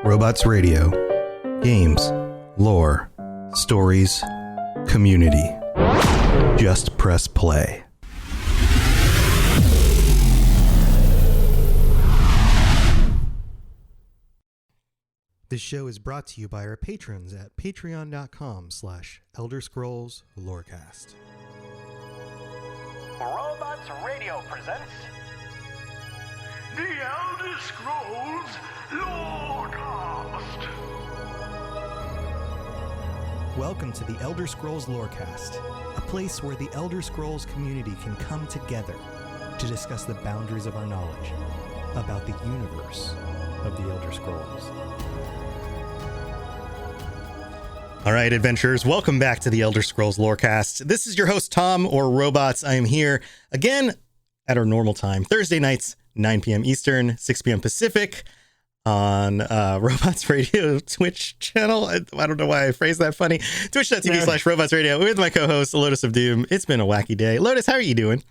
Robots Radio. Games, lore, stories, community. Just press play. This show is brought to you by our patrons at patreon.com/ElderScrollsLorecast. Robots Radio presents The Elder Scrolls Lorecast. Welcome to the Elder Scrolls Lorecast, a place where the Elder Scrolls community can come together to discuss the boundaries of our knowledge about the universe of the Elder Scrolls. All right, adventurers, welcome back to the Elder Scrolls Lorecast. This is your host, Tom, or Robots. I am here again at our normal time, Thursday nights, 9 p.m. Eastern, 6 p.m. Pacific, on Robots Radio Twitch channel. I don't know why I phrased that funny. Twitch.tv/Robots Radio with my co-host, Lotus of Doom. It's been a wacky day. Lotus, how are you doing?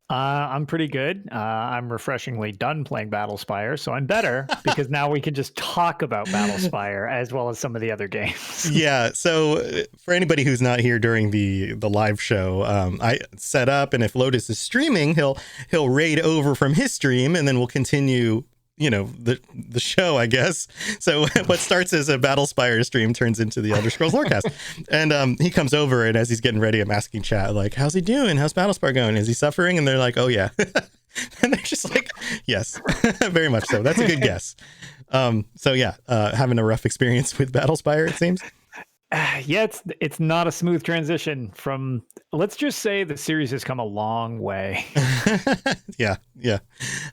I'm pretty good. I'm refreshingly done playing Battlespire, so I'm better because now we can just talk about Battlespire as well as some of the other games. Yeah, so for anybody who's not here during the live show, I set up, and if Lotus is streaming, he'll raid over from his stream, and then we'll continue, the show, I guess. So what starts as a Battlespire stream turns into the Elder Scrolls Lorecast. And he comes over, and as he's getting ready, I'm asking chat, like, how's he doing? How's Battlespire going? Is he suffering? And they're like, oh, yeah. And they're just like, yes, very much so. That's a good guess. Having a rough experience with Battlespire, it seems. Yeah, it's not a smooth transition from, let's just say the series has come a long way. Yeah,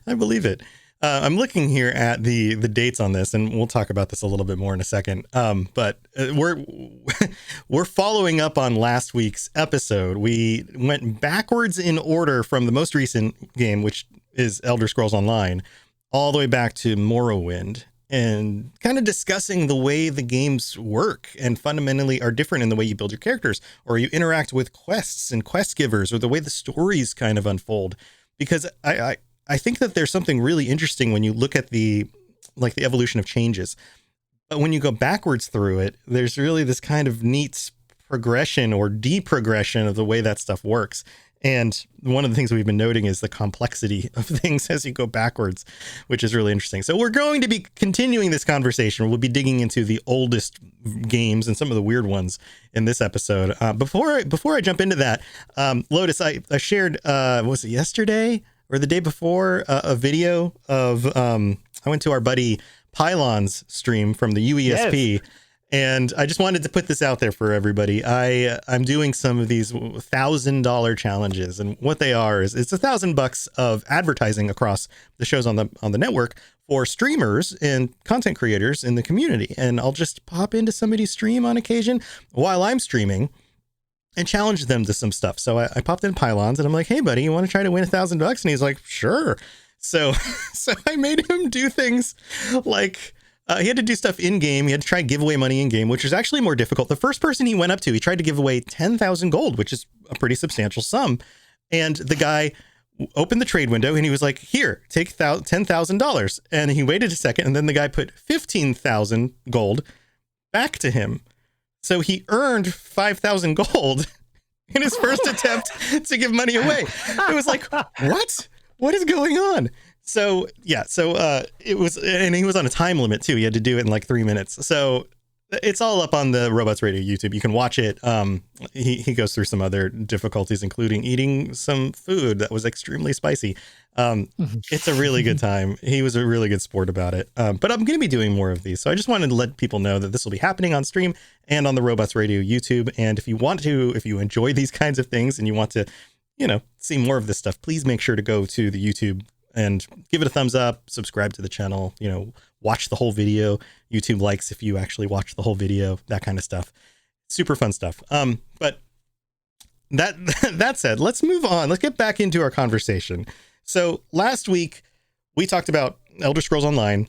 I believe it. I'm looking here at the dates on this, and we'll talk about this a little bit more in a second. But we're following up on last week's episode. We went backwards in order from the most recent game, which is Elder Scrolls Online, all the way back to Morrowind, and kind of discussing the way the games work and fundamentally are different in the way you build your characters, or you interact with quests and quest givers, or the way the stories kind of unfold. Because I think that there's something really interesting when you look at the evolution of changes. But when you go backwards through it, there's really this kind of neat progression or deprogression of the way that stuff works. And one of the things we've been noting is the complexity of things as you go backwards, which is really interesting. So we're going to be continuing this conversation. We'll be digging into the oldest games and some of the weird ones in this episode. Before I jump into that, Lotus, I shared, was it yesterday or the day before, a video of, I went to our buddy Pylon's stream from the UESP. Yes. And I just wanted to put this out there for everybody. I'm doing some of these $1,000 challenges, and what they are is it's $1,000 of advertising across the shows on the network for streamers and content creators in the community. And I'll just pop into somebody's stream on occasion while I'm streaming and challenge them to some stuff. So I popped in Pylons, and I'm like, hey buddy, you want to try to win $1,000? And he's like, sure. So I made him do things like, he had to do stuff in game. He had to try and give away money in game, which is actually more difficult. The first person he went up to, he tried to give away 10,000 gold, which is a pretty substantial sum. And the guy opened the trade window, and he was like, here, take $10,000. And he waited a second, and then the guy put 15,000 gold back to him. So he earned 5,000 gold in his first attempt to give money away. It was like, what is going on? So it was, and he was on a time limit too. He had to do it in like 3 minutes. So it's all up on the Robots Radio YouTube. You can watch it. He goes through some other difficulties, including eating some food that was extremely spicy. It's a really good time. He was a really good sport about it. But I'm going to be doing more of these. So I just wanted to let people know that this will be happening on stream and on the Robots Radio YouTube. And if you enjoy these kinds of things and you want to, see more of this stuff, please make sure to go to the YouTube and give it a thumbs up, subscribe to the channel, watch the whole video. YouTube likes if you actually watch the whole video, that kind of stuff. Super fun stuff. But that said, let's move on. Let's get back into our conversation. So last week we talked about Elder Scrolls Online,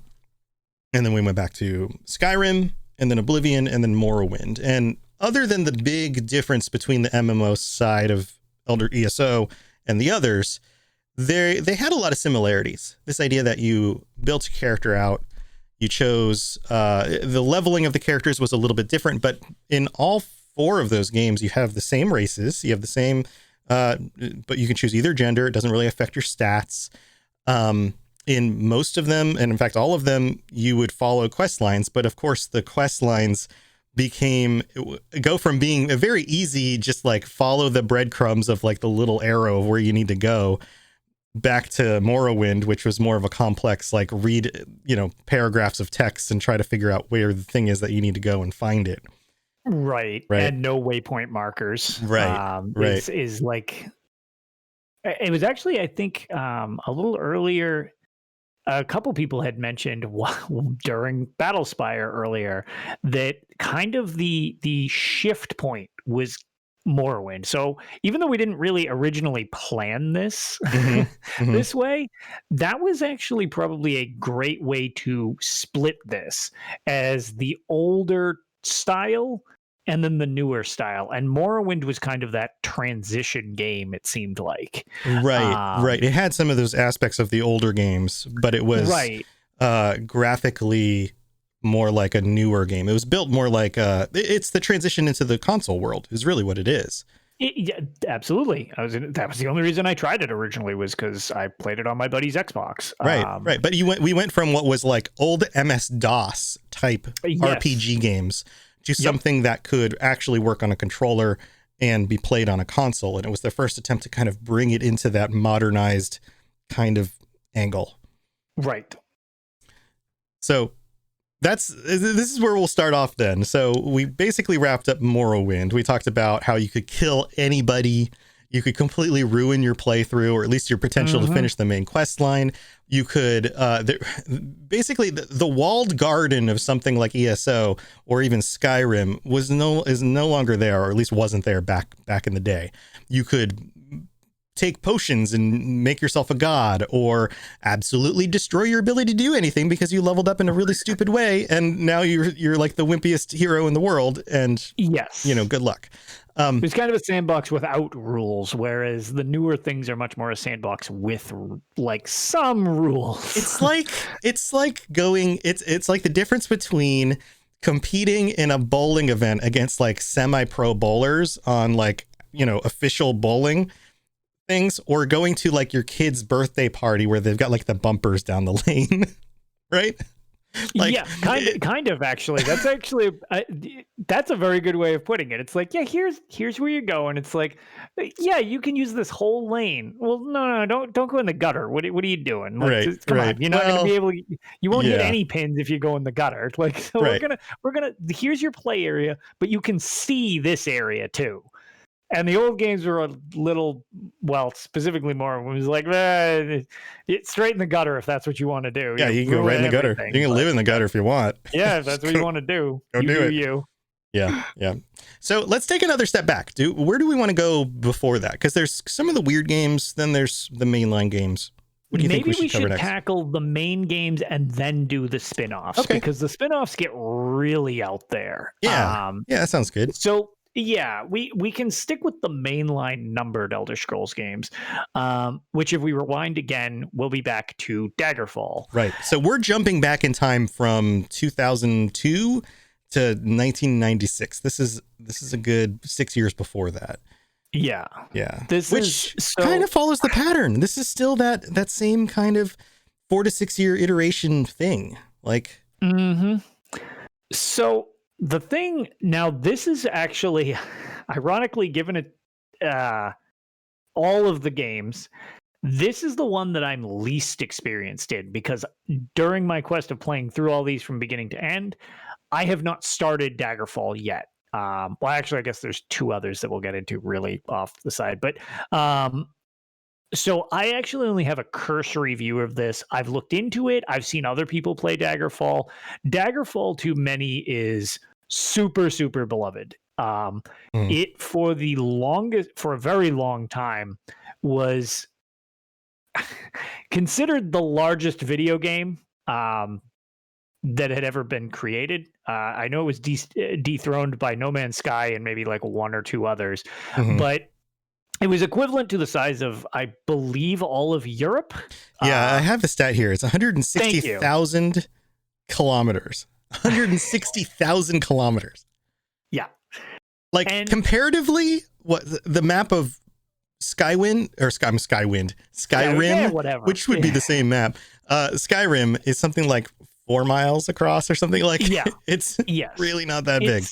and then we went back to Skyrim, and then Oblivion, and then Morrowind. And other than the big difference between the MMO side of Elder ESO and the others, they had a lot of similarities. This idea that you built a character out, You chose the leveling of the characters was a little bit different, but in all 4 of those games, you have the same races. You have the same, but you can choose either gender. It doesn't really affect your stats. In most of them, and in fact, all of them, you would follow quest lines. But of course, the quest lines go from being a very easy, just like follow the breadcrumbs of like the little arrow of where you need to go, back to Morrowind, which was more of a complex, like read, paragraphs of text and try to figure out where the thing is that you need to go and find it. Right. And no waypoint markers. Right. Is like, it was actually, I think, a little earlier. A couple people had mentioned during Battlespire earlier that kind of the shift point was Morrowind. So even though we didn't really originally plan this this way, that was actually probably a great way to split this as the older style and then the newer style. And Morrowind was kind of that transition game, it seemed like. Right. It had some of those aspects of the older games, but it was graphically more like a newer game. It was built more like it's the transition into the console world is really what it is. Yeah, absolutely. That was the only reason I tried it originally, was because I played it on my buddy's Xbox. Right. But we went from what was like old MS-DOS type RPG games to something that could actually work on a controller and be played on a console. And it was the first attempt to kind of bring it into that modernized kind of angle. Right. So this is where we'll start off then. So we basically wrapped up Morrowind. We talked about how you could kill anybody. You could completely ruin your playthrough, or at least your potential to finish the main quest line. You could basically the walled garden of something like ESO or even Skyrim is no longer there, or at least wasn't there back in the day. You could take potions and make yourself a god, or absolutely destroy your ability to do anything because you leveled up in a really stupid way, and now you're like the wimpiest hero in the world, and good luck. It's kind of a sandbox without rules, whereas the newer things are much more a sandbox with like some rules. It's like the difference between competing in a bowling event against like semi-pro bowlers on like, official bowling things, or going to like your kid's birthday party where they've got like the bumpers down the lane, right? Like, kind of actually. That's actually that's a very good way of putting it. It's like, here's where you go, and it's like, you can use this whole lane. Well, no, don't go in the gutter. What are you doing? Like, come on, you're not going to be able. You won't hit any pins if you go in the gutter. Like, so we're gonna. Here's your play area, but you can see this area too. And the old games were a little, specifically more, it was like, straight in the gutter if that's what you want to do. Yeah, you can go right in the gutter. You can live in the gutter if you want. Yeah, if that's what you want to do. Go do it. Yeah. So let's take another step back. Where do we want to go before that? Because there's some of the weird games, then there's the mainline games. What do you think we should cover next? Tackle the main games and then do the spin-offs, because the spin-offs get really out there. Yeah, that sounds good. So... yeah, we can stick with the mainline numbered Elder Scrolls games, which if we rewind again, we'll be back to Daggerfall. Right. So we're jumping back in time from 2002 to 1996. This is a good 6 years before that. Yeah. Which kind of follows the pattern. This is still that same kind of 4 to 6 year iteration thing. Like. So. The thing now, this is actually, ironically, given it all of the games, this is the one that I'm least experienced in, because during my quest of playing through all these from beginning to end, I have not started Daggerfall yet. Actually, I guess there's 2 others that we'll get into really off the side, but so I actually only have a cursory view of this. I've looked into it. I've seen other people play Daggerfall. Daggerfall to many is super, super beloved. It for a very long time was considered the largest video game that had ever been created. I know it was dethroned by No Man's Sky and maybe like 1 or 2 others, but it was equivalent to the size of, I believe, all of Europe. Yeah, I have the stat here. It's 160,000 kilometers, 160,000 kilometers. Yeah. Like And- comparatively, what the map of Skyrim, Yeah, whatever. which would be the same map. Skyrim is something like 4 miles across or something like. Yeah. It's Yes. really not that big.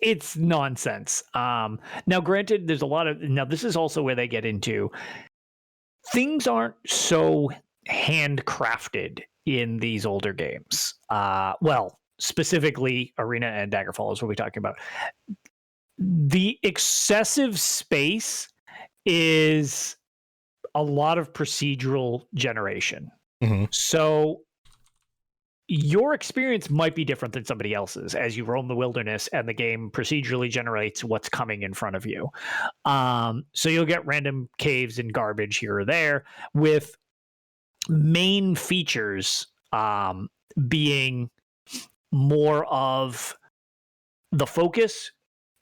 It's nonsense. Now, granted, there's a lot of this is also where they get into things aren't so handcrafted in these older games. Well, specifically, Arena and Daggerfall is what we're talking about. The excessive space is a lot of procedural generation. Mhm. So your experience might be different than somebody else's as you roam the wilderness and the game procedurally generates what's coming in front of you. So you'll get random caves and garbage here or there, with main features being more of the focus,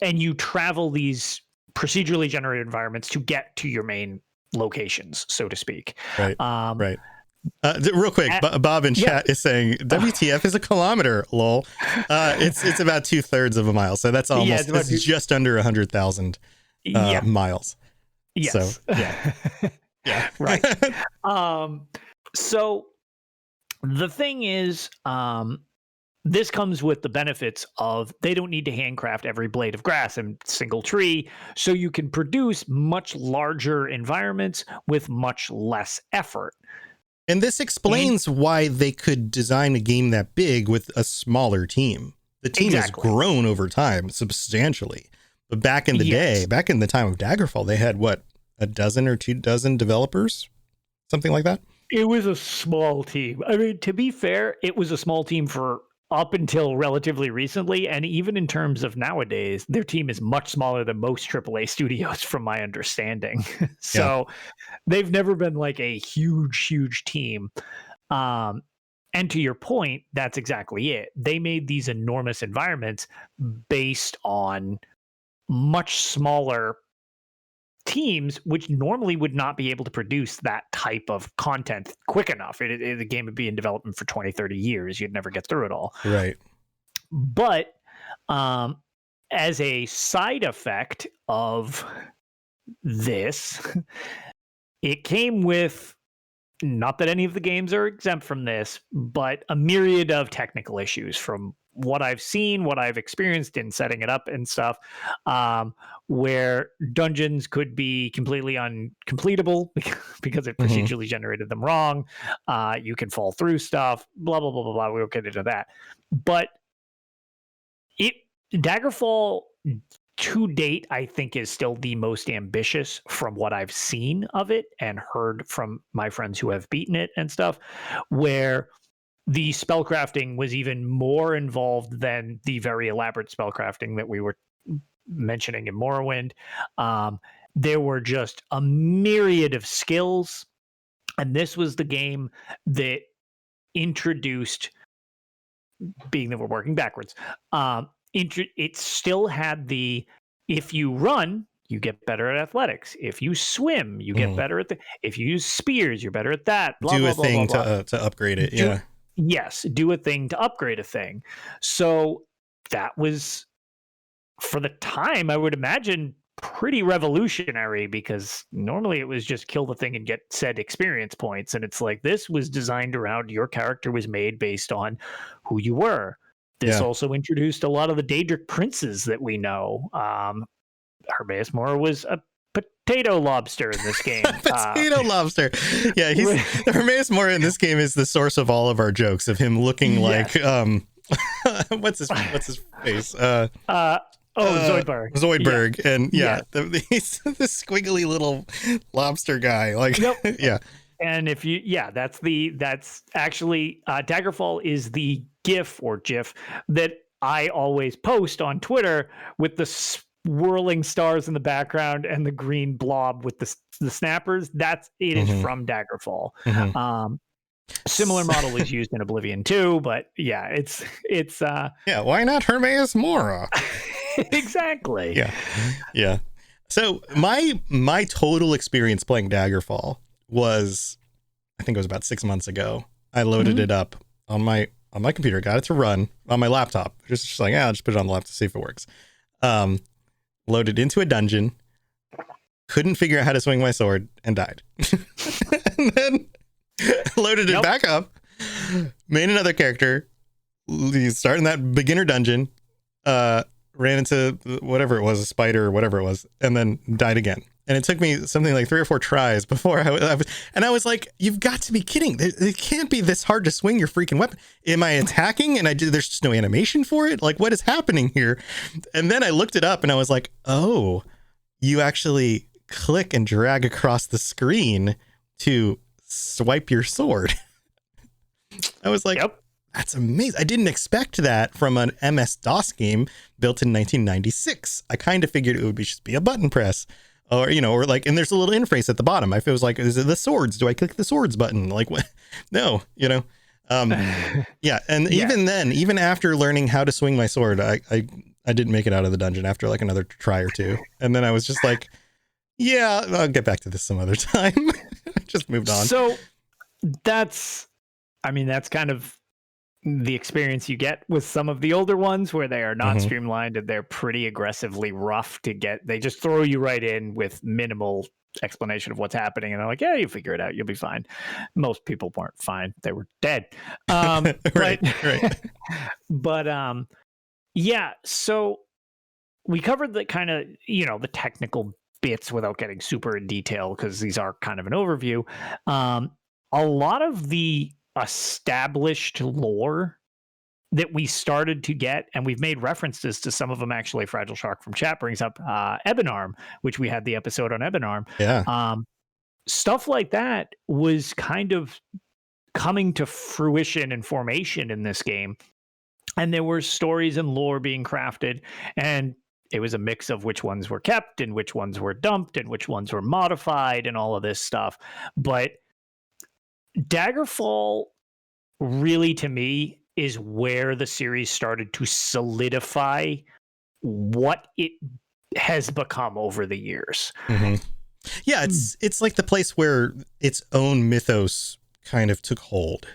and you travel these procedurally generated environments to get to your main locations, so to speak. Right. Um, Right. Real quick, Bob in chat is saying WTF is a kilometer. Lol. It's about 2/3 of a mile, so that's almost it's just under 100,000 miles. Yes. So yeah, yeah, right. So the thing is, this comes with the benefits of they don't need to handcraft every blade of grass and single tree, so you can produce much larger environments with much less effort. And this explains why they could design a game that big with a smaller team. The team has grown over time substantially. But back in the day, back in the time of Daggerfall, they had what, a dozen or 2 dozen developers? Something like that? It was a small team. I mean, to be fair, it was a small team for up until relatively recently. And even in terms of nowadays, their team is much smaller than most AAA studios, from my understanding. So they've never been like a huge team. And to your point, that's exactly it. They made these enormous environments based on much smaller teams, which normally would not be able to produce that type of content quick enough. The game would be in development for 20, 30 years. You'd never get through it all. Right. But as a side effect of this, it came with, not that any of the games are exempt from this, but a myriad of technical issues from what I've seen, what I've experienced in setting it up and stuff, where dungeons could be completely uncompletable because it procedurally generated them wrong. You can fall through stuff, blah, blah, blah, blah, blah. We won't get into that. But Daggerfall to date, I think, is still the most ambitious from what I've seen of it and heard from my friends who have beaten it and stuff, where the spellcrafting was even more involved than the very elaborate spellcrafting that we were mentioning in Morrowind. There were just a myriad of skills, and this was the game that introduced, being that we're working backwards, it still had the, if you run, you get better at athletics. If you swim, you get better at if you use spears, you're better at that. Blah, do blah, a blah, thing blah, blah. To upgrade it. Yes, do a thing to upgrade a thing. So that was, for the time, I would imagine, pretty revolutionary, because normally it was just kill the thing and get said experience points. And it's like, this was designed around your character was made based on who you were. This also introduced a lot of the Daedric princes that we know. Hermaeus Mora was a potato lobster in this game. Potato lobster. Yeah, Hermaeus Mora in this game is the source of all of our jokes, of him looking like what's his face? Zoidberg. Zoidberg. And he's this squiggly little lobster guy. Like And if you that's actually Daggerfall is the GIF that I always post on Twitter, with the swirling stars in the background and the green blob with the snappers. It is from Daggerfall. Similar model is used in Oblivion too, but it's why not Hermaeus Mora? Exactly. Yeah. So my total experience playing Daggerfall was, I think it was about 6 months ago. I loaded it up on my on my computer, got it to run on my laptop. Just like, I'll just put it on the laptop to see if it works. Loaded into a dungeon, couldn't figure out how to swing my sword, and died. And then loaded it back up, made another character, start in that beginner dungeon, ran into whatever it was, a spider or whatever it was, and then died again. And it took me something like 3 or 4 tries before I was like, you've got to be kidding. It can't be this hard to swing your freaking weapon. Am I attacking and there's just no animation for it? Like, what is happening here? And then I looked it up and I was like, oh, you actually click and drag across the screen to swipe your sword. I was like, yep. That's amazing. I didn't expect that from an MS-DOS game built in 1996. I kind of figured it would just be a button press. Or, or like, and there's a little interface at the bottom. I feel was like, is it the swords? Do I click the swords button? Like, what? No, yeah. And even then, even after learning how to swing my sword, I didn't make it out of the dungeon after like another try or two. And then I was just like, yeah, I'll get back to this some other time. Just moved on. So that's kind of the experience you get with some of the older ones where they are not streamlined and they're pretty aggressively rough to get. They just throw you right in with minimal explanation of what's happening. And they're like, yeah, you figure it out. You'll be fine. Most people weren't fine. They were dead. Right. But yeah, so we covered the kind of, the technical bits without getting super in detail because these are kind of an overview. A lot of the established lore that we started to get, and we've made references to some of them actually. Fragile Shark from chat brings up Ebonarm, which we had the episode on Ebonarm. Yeah. Stuff like that was kind of coming to fruition and formation in this game. And there were stories and lore being crafted, and it was a mix of which ones were kept and which ones were dumped and which ones were modified and all of this stuff. But Daggerfall really, to me, is where the series started to solidify what it has become over the years. Mm-hmm. Yeah, it's like the place where its own mythos kind of took hold.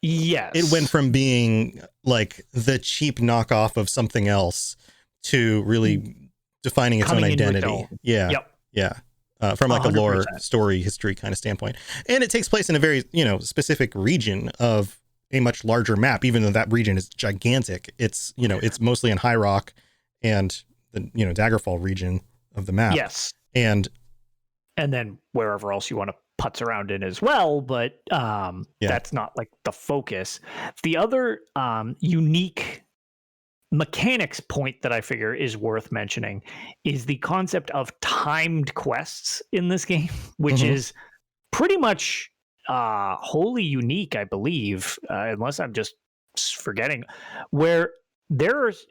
Yes. It went from being like the cheap knockoff of something else to really defining its own identity. Yeah. Yep. Yeah. From like 100%. A lore, story, history kind of standpoint. And it takes place in a very, specific region of a much larger map, even though that region is gigantic. It's, it's mostly in High Rock and the, Daggerfall region of the map. Yes. And then wherever else you want to putz around in as well. But that's not like the focus. The other unique mechanics point that I figure is worth mentioning is the concept of timed quests in this game, which is pretty much wholly unique, I believe, unless I'm just forgetting, where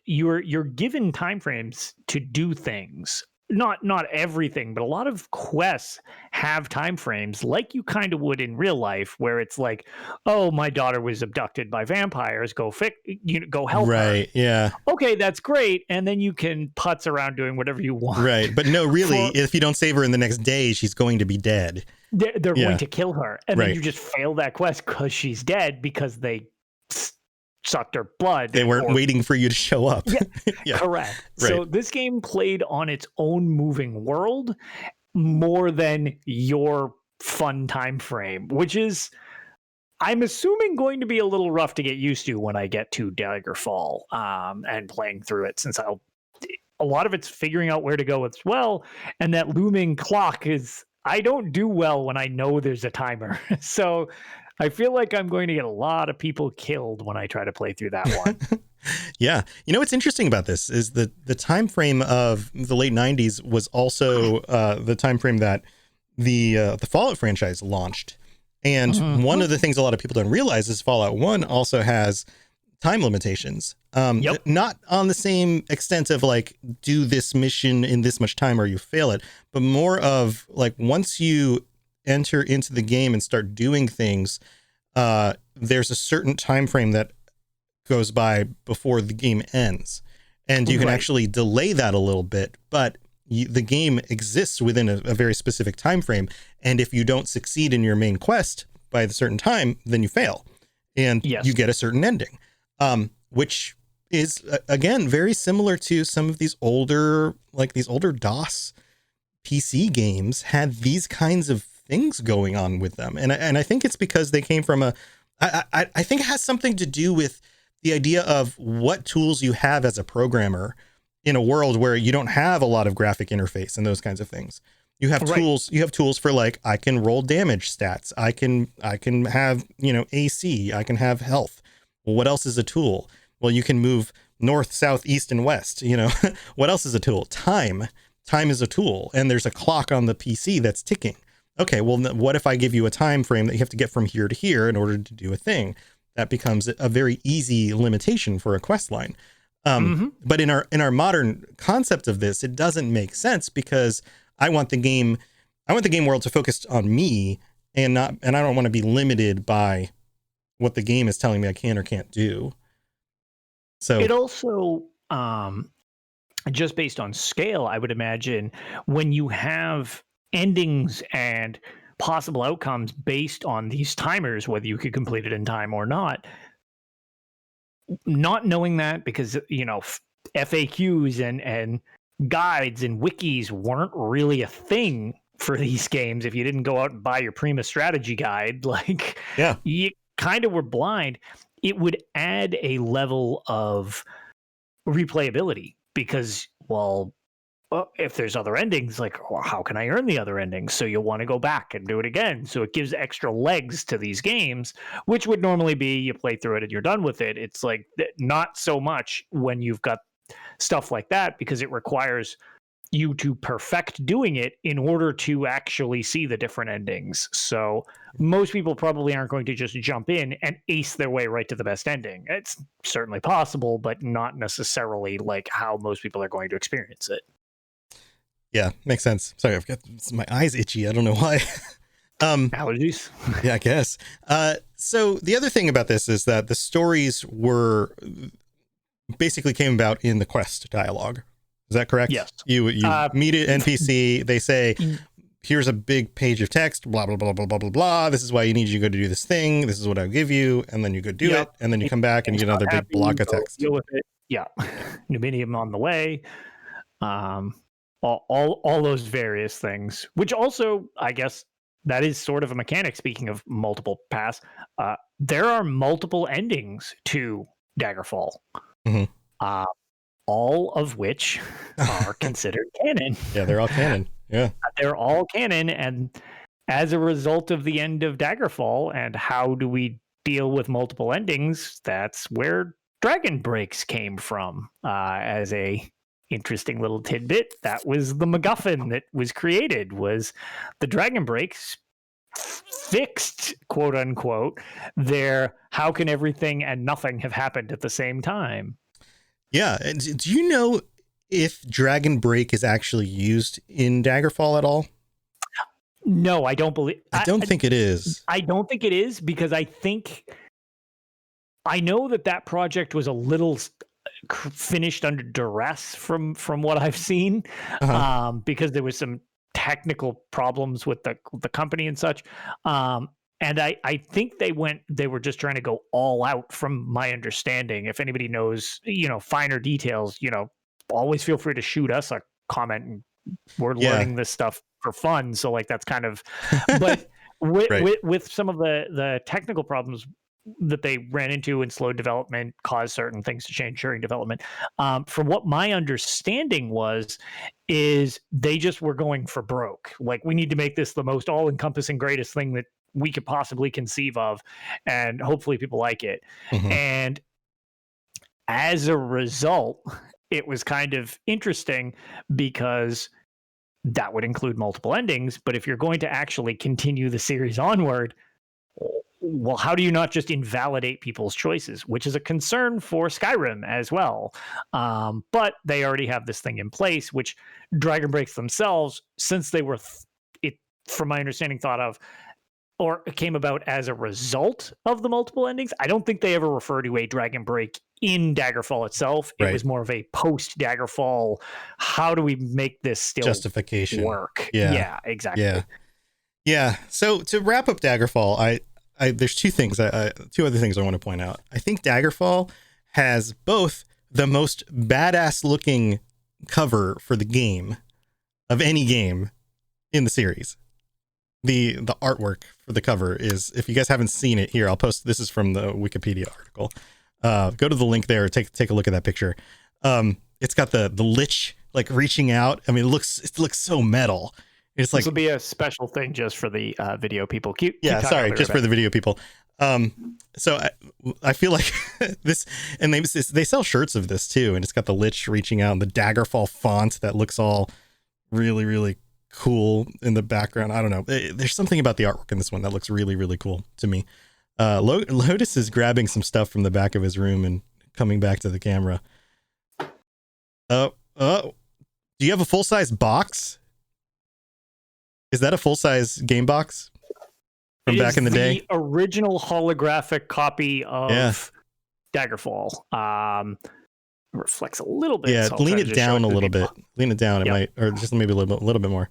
you're given time frames to do things. Not everything, but a lot of quests have time frames like you kind of would in real life, where it's like, oh, my daughter was abducted by vampires. Go help her. Right. Yeah. Okay, that's great. And then you can putz around doing whatever you want. Right. But no, really, if you don't save her in the next day, she's going to be dead. They're going to kill her. And then you just fail that quest because she's dead because they sucked her blood. They weren't waiting for you to show up. Yeah. Correct. Right. So this game played on its own moving world more than your fun time frame, which is, I'm assuming, going to be a little rough to get used to when I get to Daggerfall and playing through it, since a lot of it's figuring out where to go as well. And that looming clock is, I don't do well when I know there's a timer. So I feel like I'm going to get a lot of people killed when I try to play through that one. Yeah. What's interesting about this is that the time frame of the late 90s was also the time frame that the Fallout franchise launched. And one of the things a lot of people don't realize is Fallout 1 also has time limitations. Not on the same extent of like, do this mission in this much time or you fail it, but more of like, once you enter into the game and start doing things, there's a certain time frame that goes by before the game ends, and you can actually delay that a little bit, but the game exists within a very specific time frame, and if you don't succeed in your main quest by the certain time, then you fail. and Yes. you get a certain ending, which is again very similar to some of these older DOS PC games had these kinds of things going on with them. And I think it's because they came from I think it has something to do with the idea of what tools you have as a programmer in a world where you don't have a lot of graphic interface and those kinds of things. You have tools, you have tools for like, I can roll damage stats. I can have, AC, I can have health. Well, what else is a tool? Well, you can move north, south, east, and west. What else is a tool? Time is a tool, and there's a clock on the PC that's ticking. Okay, well, what if I give you a time frame that you have to get from here to here in order to do a thing? That becomes a very easy limitation for a quest line. But in our modern concept of this, it doesn't make sense because I want the game world to focus on me and I don't want to be limited by what the game is telling me I can or can't do. So it also, just based on scale, I would imagine when you have endings and possible outcomes based on these timers, whether you could complete it in time or not knowing that, because FAQs and guides and wikis weren't really a thing for these games. If you didn't go out and buy your Prima strategy guide, you kind of were blind. It would add a level of replayability because, well, if there's other endings, how can I earn the other endings? So you'll want to go back and do it again. So it gives extra legs to these games, which would normally be you play through it and you're done with it. It's like not so much when you've got stuff like that, because it requires you to perfect doing it in order to actually see the different endings. So most people probably aren't going to just jump in and ace their way right to the best ending. It's certainly possible, but not necessarily like how most people are going to experience it. Yeah, makes sense. Sorry, I've got my eyes itchy. I don't know why. Allergies. Yeah, I guess. So the other thing about this is that the stories were basically came about in the quest dialogue. Is that correct? Yes. You meet an NPC. They say, here's a big page of text, blah, blah, blah, blah, blah, blah, blah. This is why you need you to go to do this thing. This is what I'll give you. And then you go do it. And then you come back and you get another big block of text. Deal with it. Yeah. Numinium on the way. All those various things, which also, I guess, that is sort of a mechanic. Speaking of multiple paths, there are multiple endings to Daggerfall, all of which are considered canon. Yeah, they're all canon. Yeah, they're all canon, and as a result of the end of Daggerfall and how do we deal with multiple endings, that's where Dragon Breaks came from. As a interesting little tidbit, that was the MacGuffin that was created, was the Dragon Breaks fixed, quote unquote, their how can everything and nothing have happened at the same time. Yeah. And do you know if Dragon Break is actually used in Daggerfall at all? No, I don't believe. I don't think it is. I don't think it is, because I know that project was a little finished under duress from what I've seen, because there was some technical problems with the company and such. And I think they were just trying to go all out, from my understanding. If anybody knows, finer details, always feel free to shoot us a comment. And we're learning this stuff for fun. So that's kind of, but with some of the technical problems that they ran into and slowed development, caused certain things to change during development. From what my understanding is they just were going for broke. We need to make this the most all-encompassing, greatest thing that we could possibly conceive of, and hopefully people like it. And as a result, it was kind of interesting because that would include multiple endings. But if you're going to actually continue the series onward, well, how do you not just invalidate people's choices, which is a concern for Skyrim as well. But they already have this thing in place, which Dragon Breaks themselves, since they were, from my understanding, thought of, or it came about as a result of the multiple endings. I don't think they ever refer to a Dragon Break in Daggerfall itself. It was more of a post Daggerfall, how do we make this still justification work? Yeah, exactly. Yeah. So to wrap up Daggerfall, I there's two other things I want to point out. I think Daggerfall has both the most badass looking cover for the game of any game in the series. The artwork for the cover is, if you guys haven't seen it here, I'll post, this is from the Wikipedia article. Go to the link there, take a look at that picture. It's got the lich like reaching out. I mean, it looks so metal. It's like, this will be a special thing just for the video people. Keep sorry, just for the video people. So I feel like this, and they sell shirts of this too, and it's got the lich reaching out and the Daggerfall font that looks all really, really cool in the background. I don't know. There's something about the artwork in this one that looks really, really cool to me. Lotus is grabbing some stuff from the back of his room and coming back to the camera. Do you have a full-size box? Is that a full-size game box from back in the day? The original holographic copy of Daggerfall. Reflects a little bit. Yeah, so lean it down a little bit. Lean it down. It might, or just maybe a little bit more.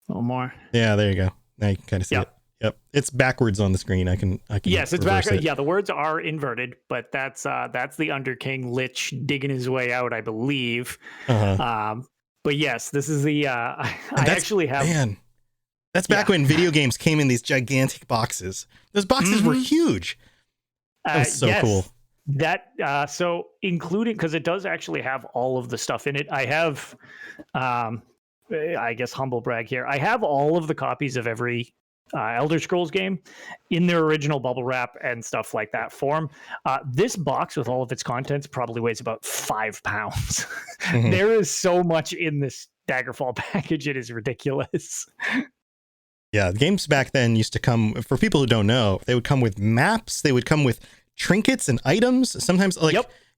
A little more. Yeah, there you go. Now you can kind of see it. Yep, it's backwards on the screen. I can. Yes, it's backwards. Yeah, the words are inverted, but that's the Underking Lich digging his way out, I believe. But yes, this is the. I actually have. Man, that's back when video games came in these gigantic boxes. Those boxes were huge. That was so cool. That so including, because it does actually have all of the stuff in it. I have, I guess, humble brag here. I have all of the copies of every Elder Scrolls game in their original bubble wrap and stuff like that form. This box with all of its contents probably weighs about 5 pounds. There is so much in this Daggerfall package. It is ridiculous. Yeah, the games back then used to come, for people who don't know, they would come with maps. They would come with trinkets and items. Sometimes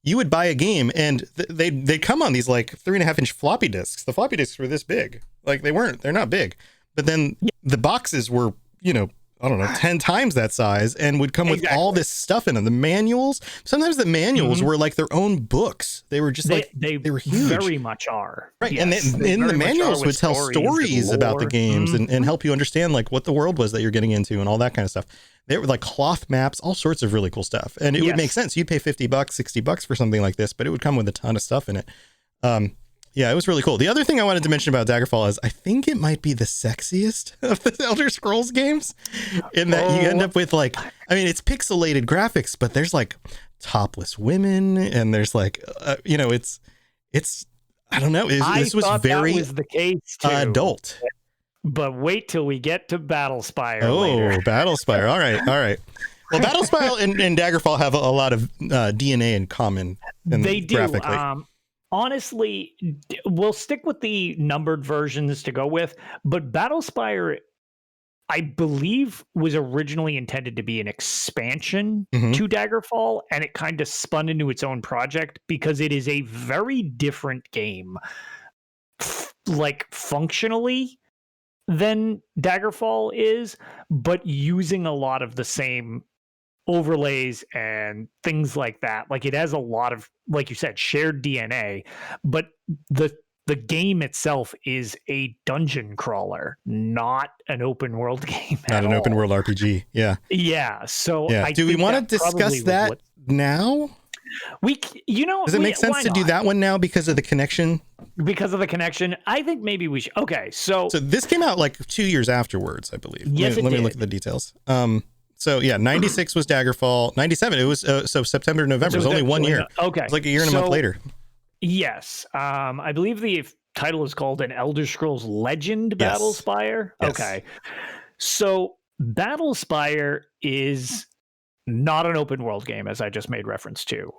you would buy a game and they'd come on these like 3.5-inch floppy disks. The floppy disks were this big. Like they're not big, but then the boxes were, I don't know, 10 times that size, and would come with all this stuff in them. The manuals, sometimes the manuals were like their own books. They were just they were huge. Very much are. Right. Yes, and in the manuals would tell stories about the games and help you understand like what the world was that you're getting into and all that kind of stuff. They were like cloth maps, all sorts of really cool stuff. And it would make sense. You'd pay $50, $60 for something like this, but it would come with a ton of stuff in it. Yeah, it was really cool. The other thing I wanted to mention about Daggerfall is I think it might be the sexiest of the Elder Scrolls games, in that you end up with like, I mean, it's pixelated graphics, but there's like topless women, and there's like, it's I don't know. This was very that was the case too, adult. But wait till we get to Battlespire. Later. Battlespire. All right. Well, Battlespire and Daggerfall have a lot of DNA in common. They do. Graphically. Honestly, we'll stick with the numbered versions to go with, but Battlespire, I believe, was originally intended to be an expansion to Daggerfall, and it kind of spun into its own project because it is a very different game, like functionally, than Daggerfall is, but using a lot of the same overlays and things like that. Like it has a lot of, like you said, shared DNA, but the game itself is a dungeon crawler, not an open world game. Not an open world RPG. Yeah. Yeah. So do we want to discuss that now? Does it make sense to do that one now because of the connection? Because of the connection, I think maybe we should. Okay. So this came out like 2 years afterwards, I believe. Yes, let me look at the details. So yeah, 96 was Daggerfall. 97, it was so September, November. It was only 1 year. Okay, it was like a year and a month later. Yes, I believe the title is called An Elder Scrolls Legend Battlespire. Yes. Okay, so Battlespire is not an open world game, as I just made reference to.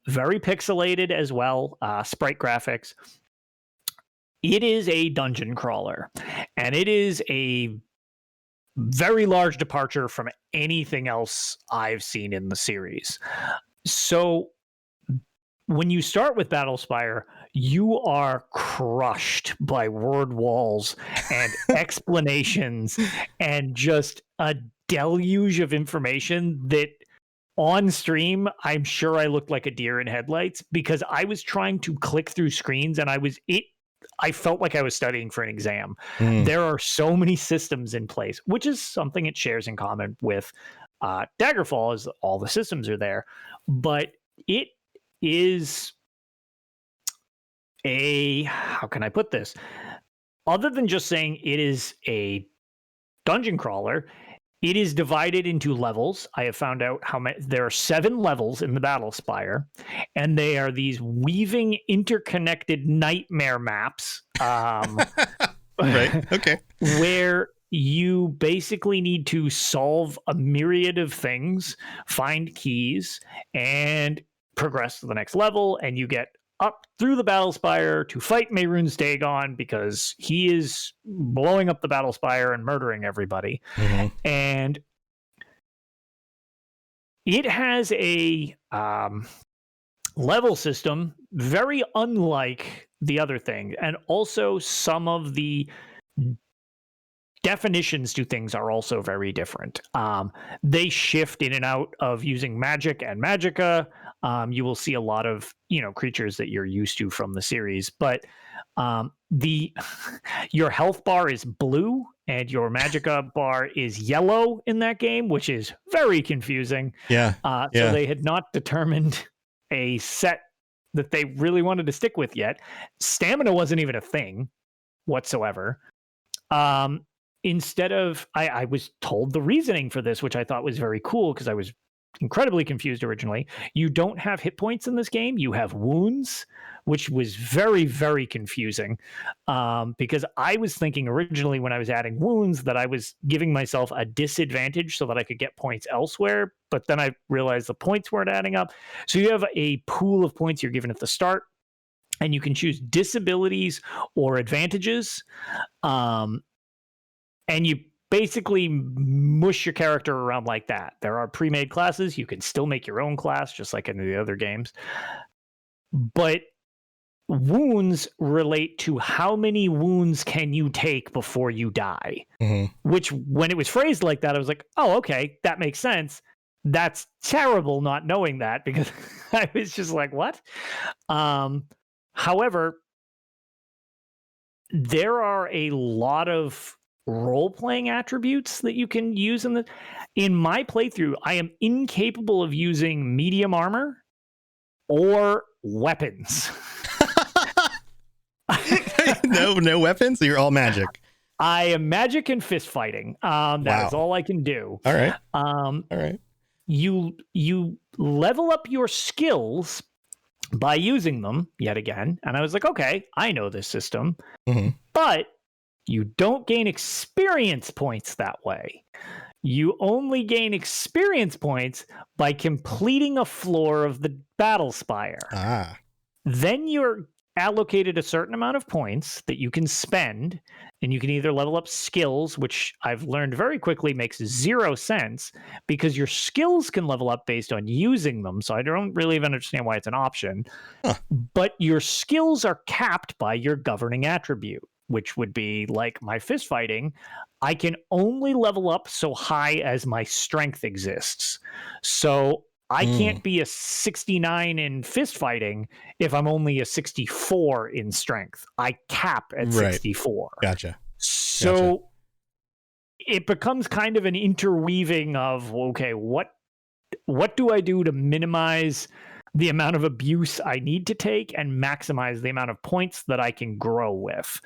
Very pixelated as well, sprite graphics. It is a dungeon crawler, and it is a very large departure from anything else I've seen in the series. So when you start with Battlespire, you are crushed by word walls and explanations and just a deluge of information that on stream, I'm sure I looked like a deer in headlights because I was trying to click through screens and I felt like I was studying for an exam. There are so many systems in place, which is something it shares in common with Daggerfall is all the systems are there, but it is how can I put this? Other than just saying it is a dungeon crawler, it is divided into levels. I have found out how many. There are 7 levels in the Battlespire, and they are these weaving, interconnected nightmare maps. Right. Okay. Where you basically need to solve a myriad of things, find keys, and progress to the next level, and you get up through the Battlespire to fight Mehrunes Dagon because he is blowing up the Battlespire and murdering everybody. Mm-hmm. And it has a level system very unlike the other thing, and also some of the definitions to things are also very different. They shift in and out of using magic and magicka. You will see a lot of creatures that you're used to from the series, but your health bar is blue and your magicka bar is yellow in that game, which is very confusing. Yeah. So they had not determined a set that they really wanted to stick with yet. Stamina wasn't even a thing whatsoever. Instead of, I was told the reasoning for this, which I thought was very cool because I was incredibly confused originally. You don't have hit points in this game. You have wounds, which was very, very confusing because I was thinking originally when I was adding wounds that I was giving myself a disadvantage so that I could get points elsewhere. But then I realized the points weren't adding up. So you have a pool of points you're given at the start, and you can choose disabilities or advantages. And you basically mush your character around like that. There are pre-made classes. You can still make your own class, just like in the other games. But wounds relate to how many wounds can you take before you die. Mm-hmm. Which, when it was phrased like that, I was like, oh, okay, that makes sense. That's terrible not knowing that, because I was just like, what? However, there are a lot of role-playing attributes that you can use in my playthrough. I am incapable of using medium armor or weapons. No weapons. So you're all magic. I am magic and fist fighting. That is all I can do. All right. All right. You level up your skills by using them yet again, and I was like, okay, I know this system, but you don't gain experience points that way. You only gain experience points by completing a floor of the Battlespire. Then you're allocated a certain amount of points that you can spend, and you can either level up skills, which I've learned very quickly makes 0 sense because your skills can level up based on using them. So I don't really even understand why it's an option. But your skills are capped by your governing attribute, which would be like my fist fighting. I can only level up so high as my strength exists. So I can't be a 69 in fist fighting if I'm only a 64 in strength. I cap at 64. Gotcha. So it becomes kind of an interweaving of, okay, what do I do to minimize the amount of abuse I need to take and maximize the amount of points that I can grow with?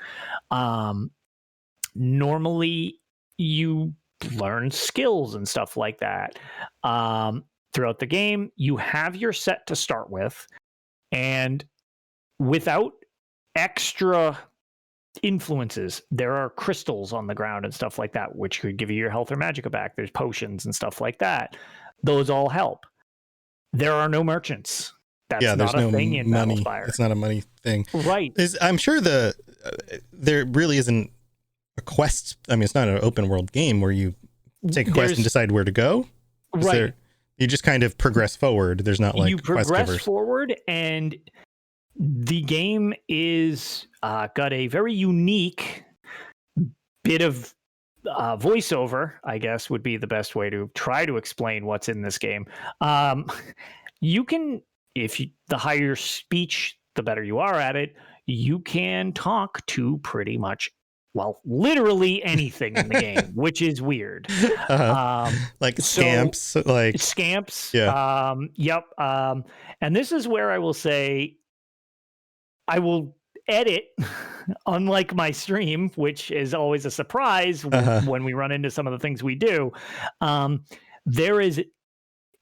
Normally, you learn skills and stuff like that. Throughout the game, you have your set to start with, and without extra influences, there are crystals on the ground and stuff like that, which could give you your health or magicka back. There's potions and stuff like that. Those all help. There are no merchants. That's there's not a no thing in money. Battlespire. It's not a money thing. Right. I'm sure there really isn't a quest. I mean, it's not an open world game where you take a quest and decide where to go. Right. You just kind of progress forward. There's not like you progress forward, and the game is got a very unique bit of voiceover, I guess would be the best way to try to explain what's in this game. You can, the higher your speech, the better you are at it, you can talk to pretty much well, literally anything in the game, which is weird. Like scamps, like scamps. Yeah. Yep. And this is where I will say, I will edit, unlike my stream, which is always a surprise when we run into some of the things we do.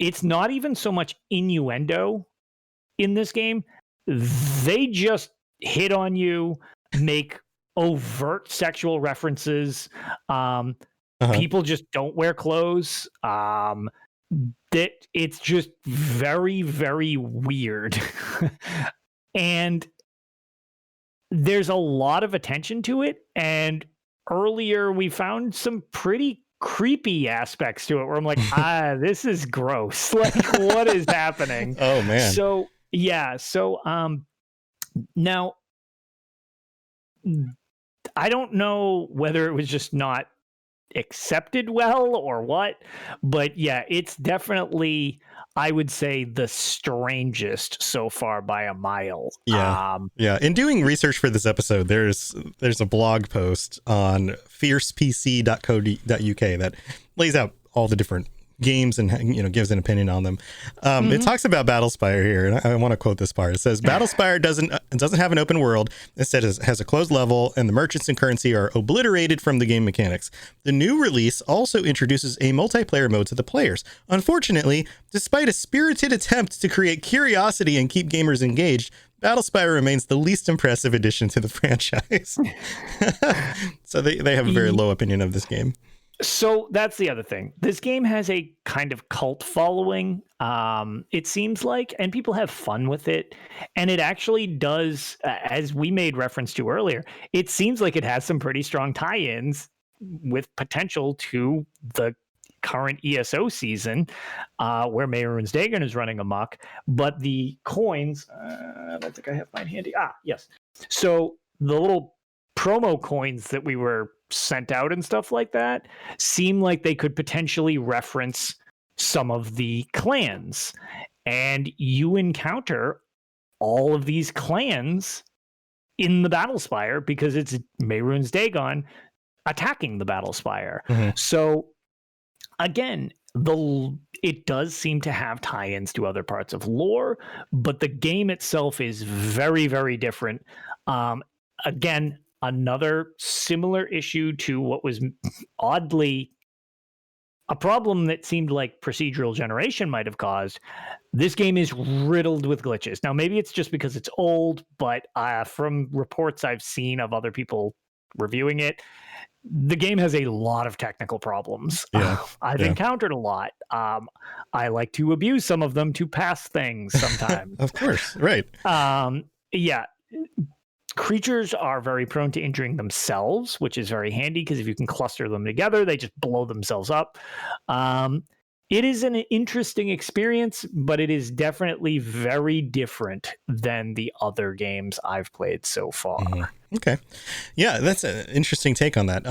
It's not even so much innuendo in this game. They just hit on you, make overt sexual references. People just don't wear clothes. That it's just very, very weird. And there's a lot of attention to it. And earlier we found some pretty creepy aspects to it where I'm like, this is gross. Like, what is happening? Oh man. So yeah. So now I don't know whether it was just not accepted well or what, but yeah, it's definitely, I would say, the strangest so far by a mile. Yeah. In doing research for this episode, there's a blog post on fiercepc.co.uk that lays out all the different games and gives an opinion on them. It talks about Battlespire here, and I want to quote this part. It says Battlespire doesn't have an open world. Instead, it has a closed level, and the merchants and currency are obliterated from the game mechanics. The new release also introduces a multiplayer mode to the players. Unfortunately, despite a spirited attempt to create curiosity and keep gamers engaged, Battlespire remains the least impressive addition to the franchise. So they have a very low opinion of this game. So that's the other thing. This game has a kind of cult following, it seems like, and people have fun with it. And it actually does, as we made reference to earlier, it seems like it has some pretty strong tie-ins with potential to the current ESO season, where Mehrunes Dagon is running amok. But the coins, I don't think I have mine handy. Yes. So the little promo coins that we were sent out and stuff like that seem like they could potentially reference some of the clans, and you encounter all of these clans in the Battlespire because it's Mehrunes Dagon attacking the Battlespire. So again, it does seem to have tie-ins to other parts of lore, but the game itself is very, very different. Again, another similar issue to what was oddly a problem that seemed like procedural generation might have caused. This game is riddled with glitches. Now, maybe it's just because it's old, but from reports I've seen of other people reviewing it, the game has a lot of technical problems. I've encountered a lot. I like to abuse some of them to pass things sometimes. Of course, right. Creatures are very prone to injuring themselves, which is very handy because if you can cluster them together, they just blow themselves up. It is an interesting experience, but it is definitely very different than the other games I've played so far. Okay. Yeah, that's an interesting take on that.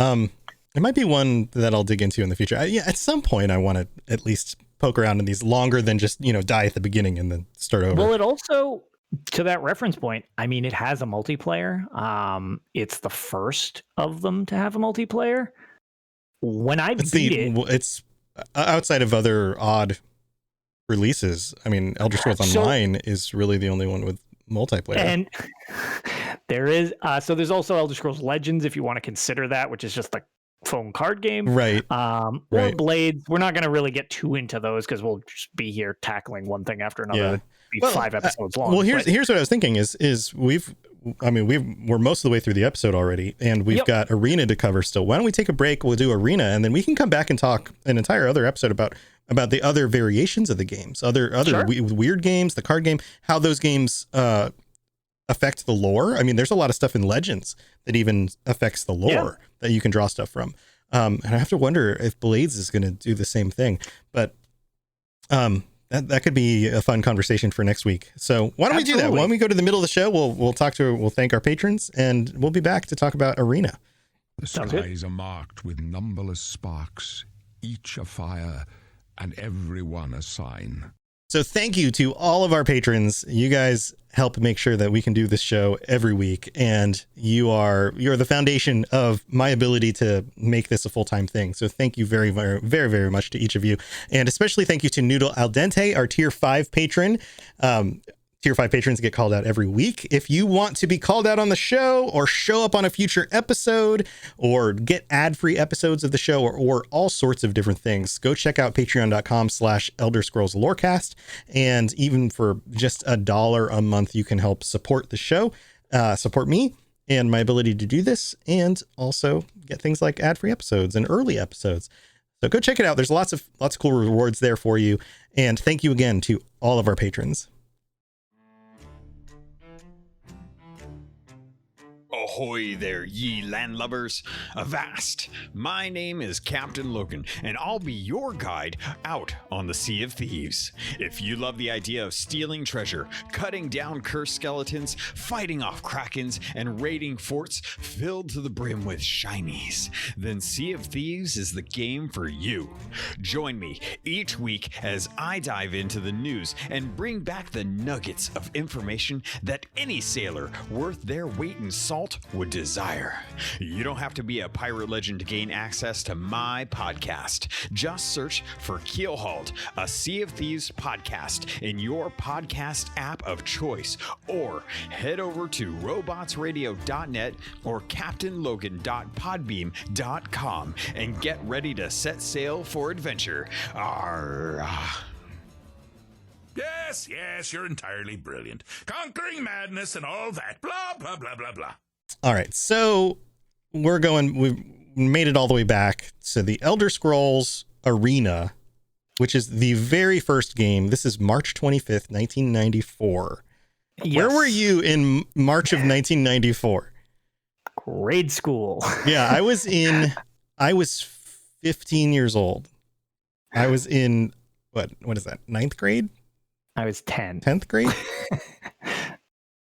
It might be one that I'll dig into in the future. At some point, I want to at least poke around in these longer than just, die at the beginning and then start over. Well, it also... to that reference point, I mean, it has a multiplayer. It's the first of them to have a multiplayer. When I it's outside of other odd releases. I mean, Elder Scrolls Online is really the only one with multiplayer. And there is, there's also Elder Scrolls Legends, if you want to consider that, which is just the phone card game. Right. Or Blades. We're not going to really get too into those because we'll just be here tackling one thing after another. 5 episodes long. Well, here's what I was thinking is we're most of the way through the episode already, and we've got Arena to cover still. Why don't we take a break? We'll do Arena, and then we can come back and talk an entire other episode about the other variations of the games, other weird games, the card game, how those games affect the lore. I mean, there's a lot of stuff in Legends that even affects the lore that you can draw stuff from. And I have to wonder if Blades is going to do the same thing, but that could be a fun conversation for next week. So why don't we do that? Why don't we go to the middle of the show? We'll thank our patrons, and we'll be back to talk about Arena. The skies are marked with numberless sparks, each a fire and every one a sign. So thank you to all of our patrons. You guys help make sure that we can do this show every week, and you're the foundation of my ability to make this a full-time thing. So thank you very, very, very, very much to each of you, and especially thank you to Noodle Al Dente, our tier 5 patron. Tier 5 patrons get called out every week. If you want to be called out on the show or show up on a future episode or get ad-free episodes of the show or all sorts of different things, go check out patreon.com/Elder Scrolls Lorecast. And even for just $1 a month, you can help support the show, support me and my ability to do this, and also get things like ad-free episodes and early episodes. So go check it out. There's lots of cool rewards there for you. And thank you again to all of our patrons. Ahoy there, ye landlubbers! Avast! My name is Captain Logan, and I'll be your guide out on the Sea of Thieves. If you love the idea of stealing treasure, cutting down cursed skeletons, fighting off krakens, and raiding forts filled to the brim with shinies, then Sea of Thieves is the game for you. Join me each week as I dive into the news and bring back the nuggets of information that any sailor worth their weight in salt would desire. You don't have to be a pirate legend to gain access to my podcast. Just search for Keelhauled, a Sea of Thieves podcast in your podcast app of choice, or head over to robotsradio.net or captainlogan.podbeam.com and get ready to set sail for adventure. Arr. Yes, you're entirely brilliant. Conquering madness and all that. Blah, blah, blah, blah, blah. All right, so we've made it all the way back to the Elder Scrolls Arena, which is the very first game. This is March 25th, 1994. Yes. Where were you in March of 1994? Grade school. Yeah, I was 15 years old. I was in, what is that, 9th grade? I was 10. 10th grade?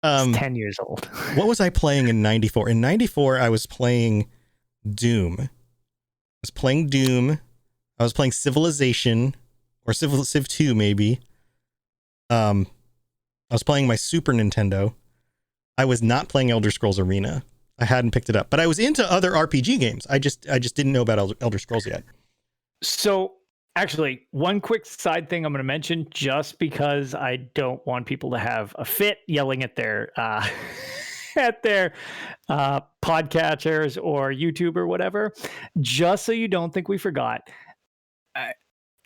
10 years old. What was I playing in 94? In 94, I was playing Doom. I was playing Civilization, or Civ 2, maybe. I was playing my Super Nintendo. I was not playing Elder Scrolls Arena. I hadn't picked it up, but I was into other RPG games. I just didn't know about Elder Scrolls yet. So, actually, one quick side thing I'm going to mention, just because I don't want people to have a fit yelling at their podcatchers or YouTube or whatever. Just so you don't think we forgot,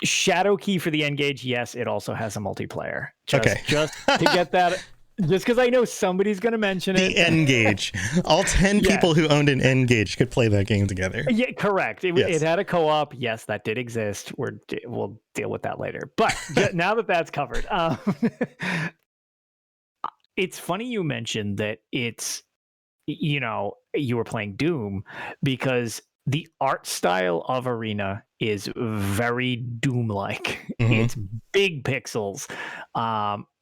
Shadowkey for the N-Gage, yes, it also has a multiplayer. Just to get that. Just because I know somebody's going to mention it. The N-Gage. All 10 people who owned an N-Gage could play that game together. Yeah, correct. It had a co-op. Yes, that did exist. We'll deal with that later. But now that that's covered, it's funny you mentioned that it's, you were playing Doom, because the art style of Arena is very Doom-like. Mm-hmm. It's big pixels.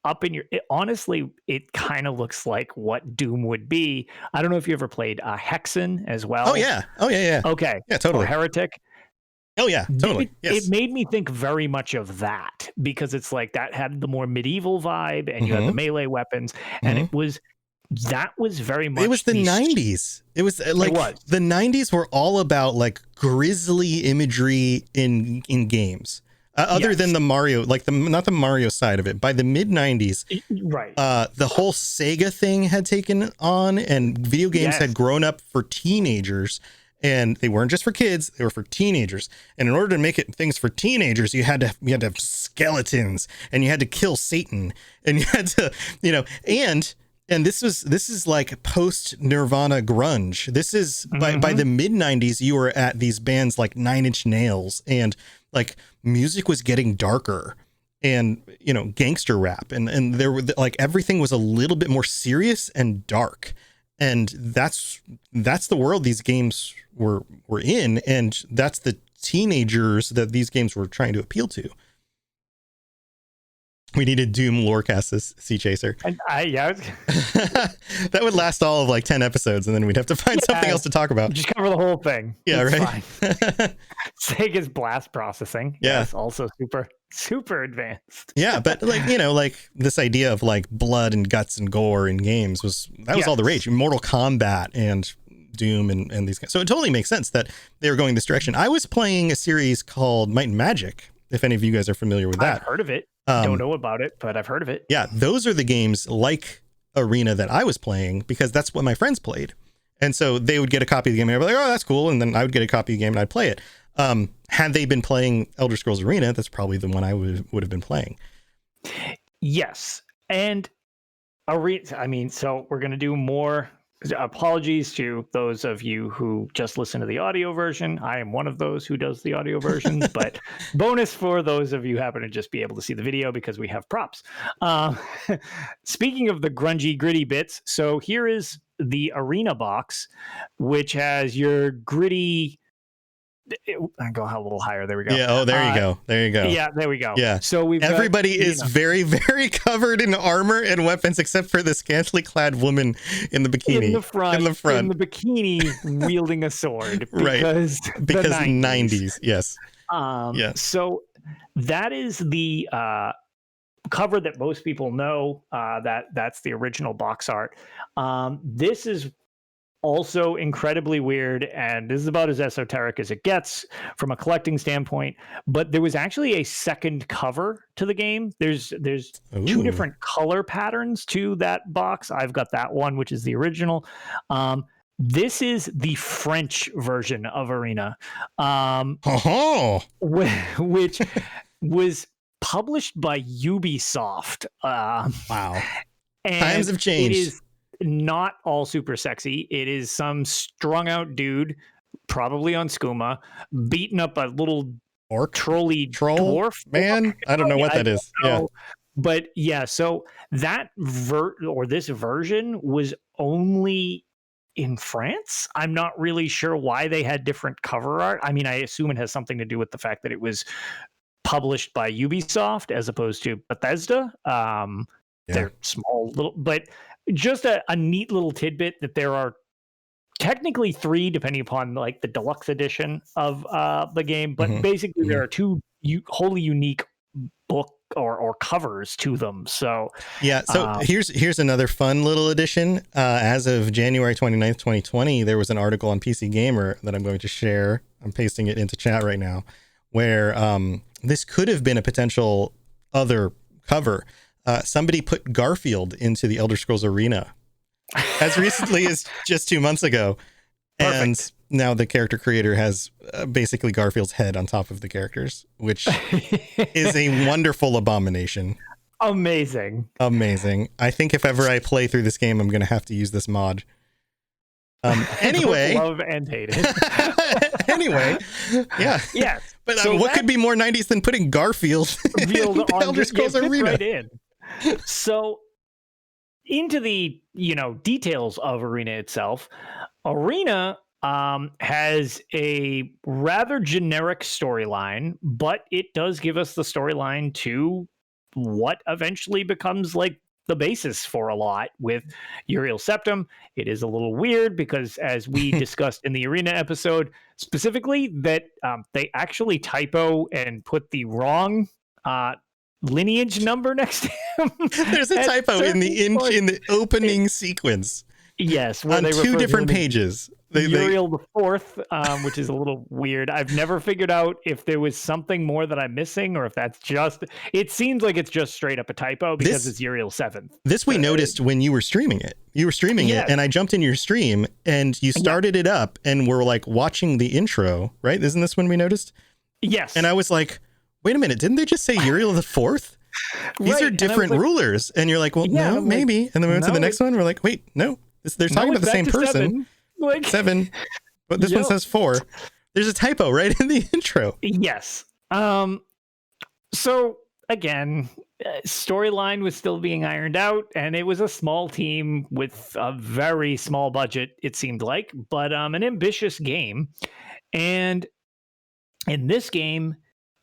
Up in honestly, it kind of looks like what Doom would be. I don't know if you ever played Hexen as well. Oh yeah. Okay. Yeah, totally. Or Heretic. Oh yeah, totally. It made me think very much of that, because it's like that had the more medieval vibe, and you had the melee weapons, and that was very much. It was the 90s. It was like the 90s were all about like grisly imagery in games. Other than the Mario, like not the Mario side of it, by the mid 90s, right? The whole Sega thing had taken on, and video games had grown up for teenagers, and they weren't just for kids; they were for teenagers. And in order to make it things for teenagers, you had to have skeletons, and you had to kill Satan, and you had to, and this is like post Nirvana grunge. This is by the mid 90s, you were at these bands like Nine Inch Nails, and like music was getting darker, and gangster rap, and there were like everything was a little bit more serious and dark, and that's the world these games were in, and that's the teenagers that these games were trying to appeal to. We needed Doom Lorecast as Sea Chaser. That would last all of like 10 episodes, and then we'd have to find something else to talk about. Just cover the whole thing. Yeah, it's right. Sega's blast processing. Yeah. Yes, also super. super advanced. Yeah, but like, like this idea of like blood and guts and gore in games was all the rage. Mortal Kombat and Doom and these guys. So it totally makes sense that they were going this direction. I was playing a series called Might and Magic, if any of you guys are familiar with that. I've heard of it. Don't know about it, but I've heard of it. Yeah, those are the games like Arena that I was playing because that's what my friends played. And so they would get a copy of the game and I'd be like, oh, that's cool. And then I would get a copy of the game and I'd play it. Had they been playing Elder Scrolls Arena, that's probably the one I would have been playing. Yes. And so we're going to do more. Apologies to those of you who just listen to the audio version. I am one of those who does the audio version, but bonus for those of you who happen to just be able to see the video because we have props. Speaking of the grungy, gritty bits, so here is the Arena box, which has your gritty... I go a little higher. There we go. Yeah. Oh, there you go. There you go. Yeah, there we go. Yeah. So everybody is very, very covered in armor and weapons, except for the scantily clad woman in the bikini in the front, in the bikini, wielding a sword. Because 90s. Yes. Yes. So that is the cover that most people know. That's the original box art. This is also incredibly weird, and this is about as esoteric as it gets from a collecting standpoint. But there was actually a second cover to the game. There's two different color patterns to that box. I've got that one, which is the original. This is the French version of Arena, which was published by Ubisoft. Wow. Times have changed. It is not all super sexy. It is some strung out dude, probably on skooma, beating up a little troll dwarf man. I don't know what that is. Yeah, but yeah. So that this version was only in France. I'm not really sure why they had different cover art. I mean, I assume it has something to do with the fact that it was published by Ubisoft as opposed to Bethesda. They're small little, but just a neat little tidbit that there are technically 3, depending upon like the deluxe edition of the game, but basically there are 2 wholly unique book or covers to them. So here's another fun little addition. As of January 29th, 2020, there was an article on PC Gamer that I'm going to share. I'm pasting it into chat right now, where this could have been a potential other cover. Somebody put Garfield into the Elder Scrolls Arena as recently as just 2 months ago. Perfect. And now the character creator has basically Garfield's head on top of the characters, which is a wonderful abomination. Amazing. I think if ever I play through this game, I'm going to have to use this mod. Anyway. Love and hate it. Anyway. Yeah. Yes. But so what could be more 90s than putting Garfield in the Elder Scrolls Arena? Right in. So into the details of Arena itself, Arena has a rather generic storyline, but it does give us the storyline to what eventually becomes like the basis for a lot with Uriel Septim. It is a little weird because, as we discussed in the Arena episode, specifically that they actually typo and put the wrong lineage number next to him. There's a typo in the opening sequence. Yes, on 2 different pages. Uriel the Fourth, which is a little weird. I've never figured out if there was something more that I'm missing, or if that's just. It seems like it's just straight up a typo because it's Uriel 7th. This we noticed when you were streaming it. You were streaming it, and I jumped in your stream, and you started it up, and we're like watching the intro, right? Isn't this when we noticed? Yes. And I was like, wait a minute, didn't they just say Uriel the Fourth? These are different rulers, and you're like, well, no, maybe. And then we went to the next one. We're like, wait, no. They're talking about the same person. 7, but this one says 4. There's a typo right in the intro. Yes. So again, storyline was still being ironed out, and it was a small team with a very small budget, it seemed like, but an ambitious game. And in this game,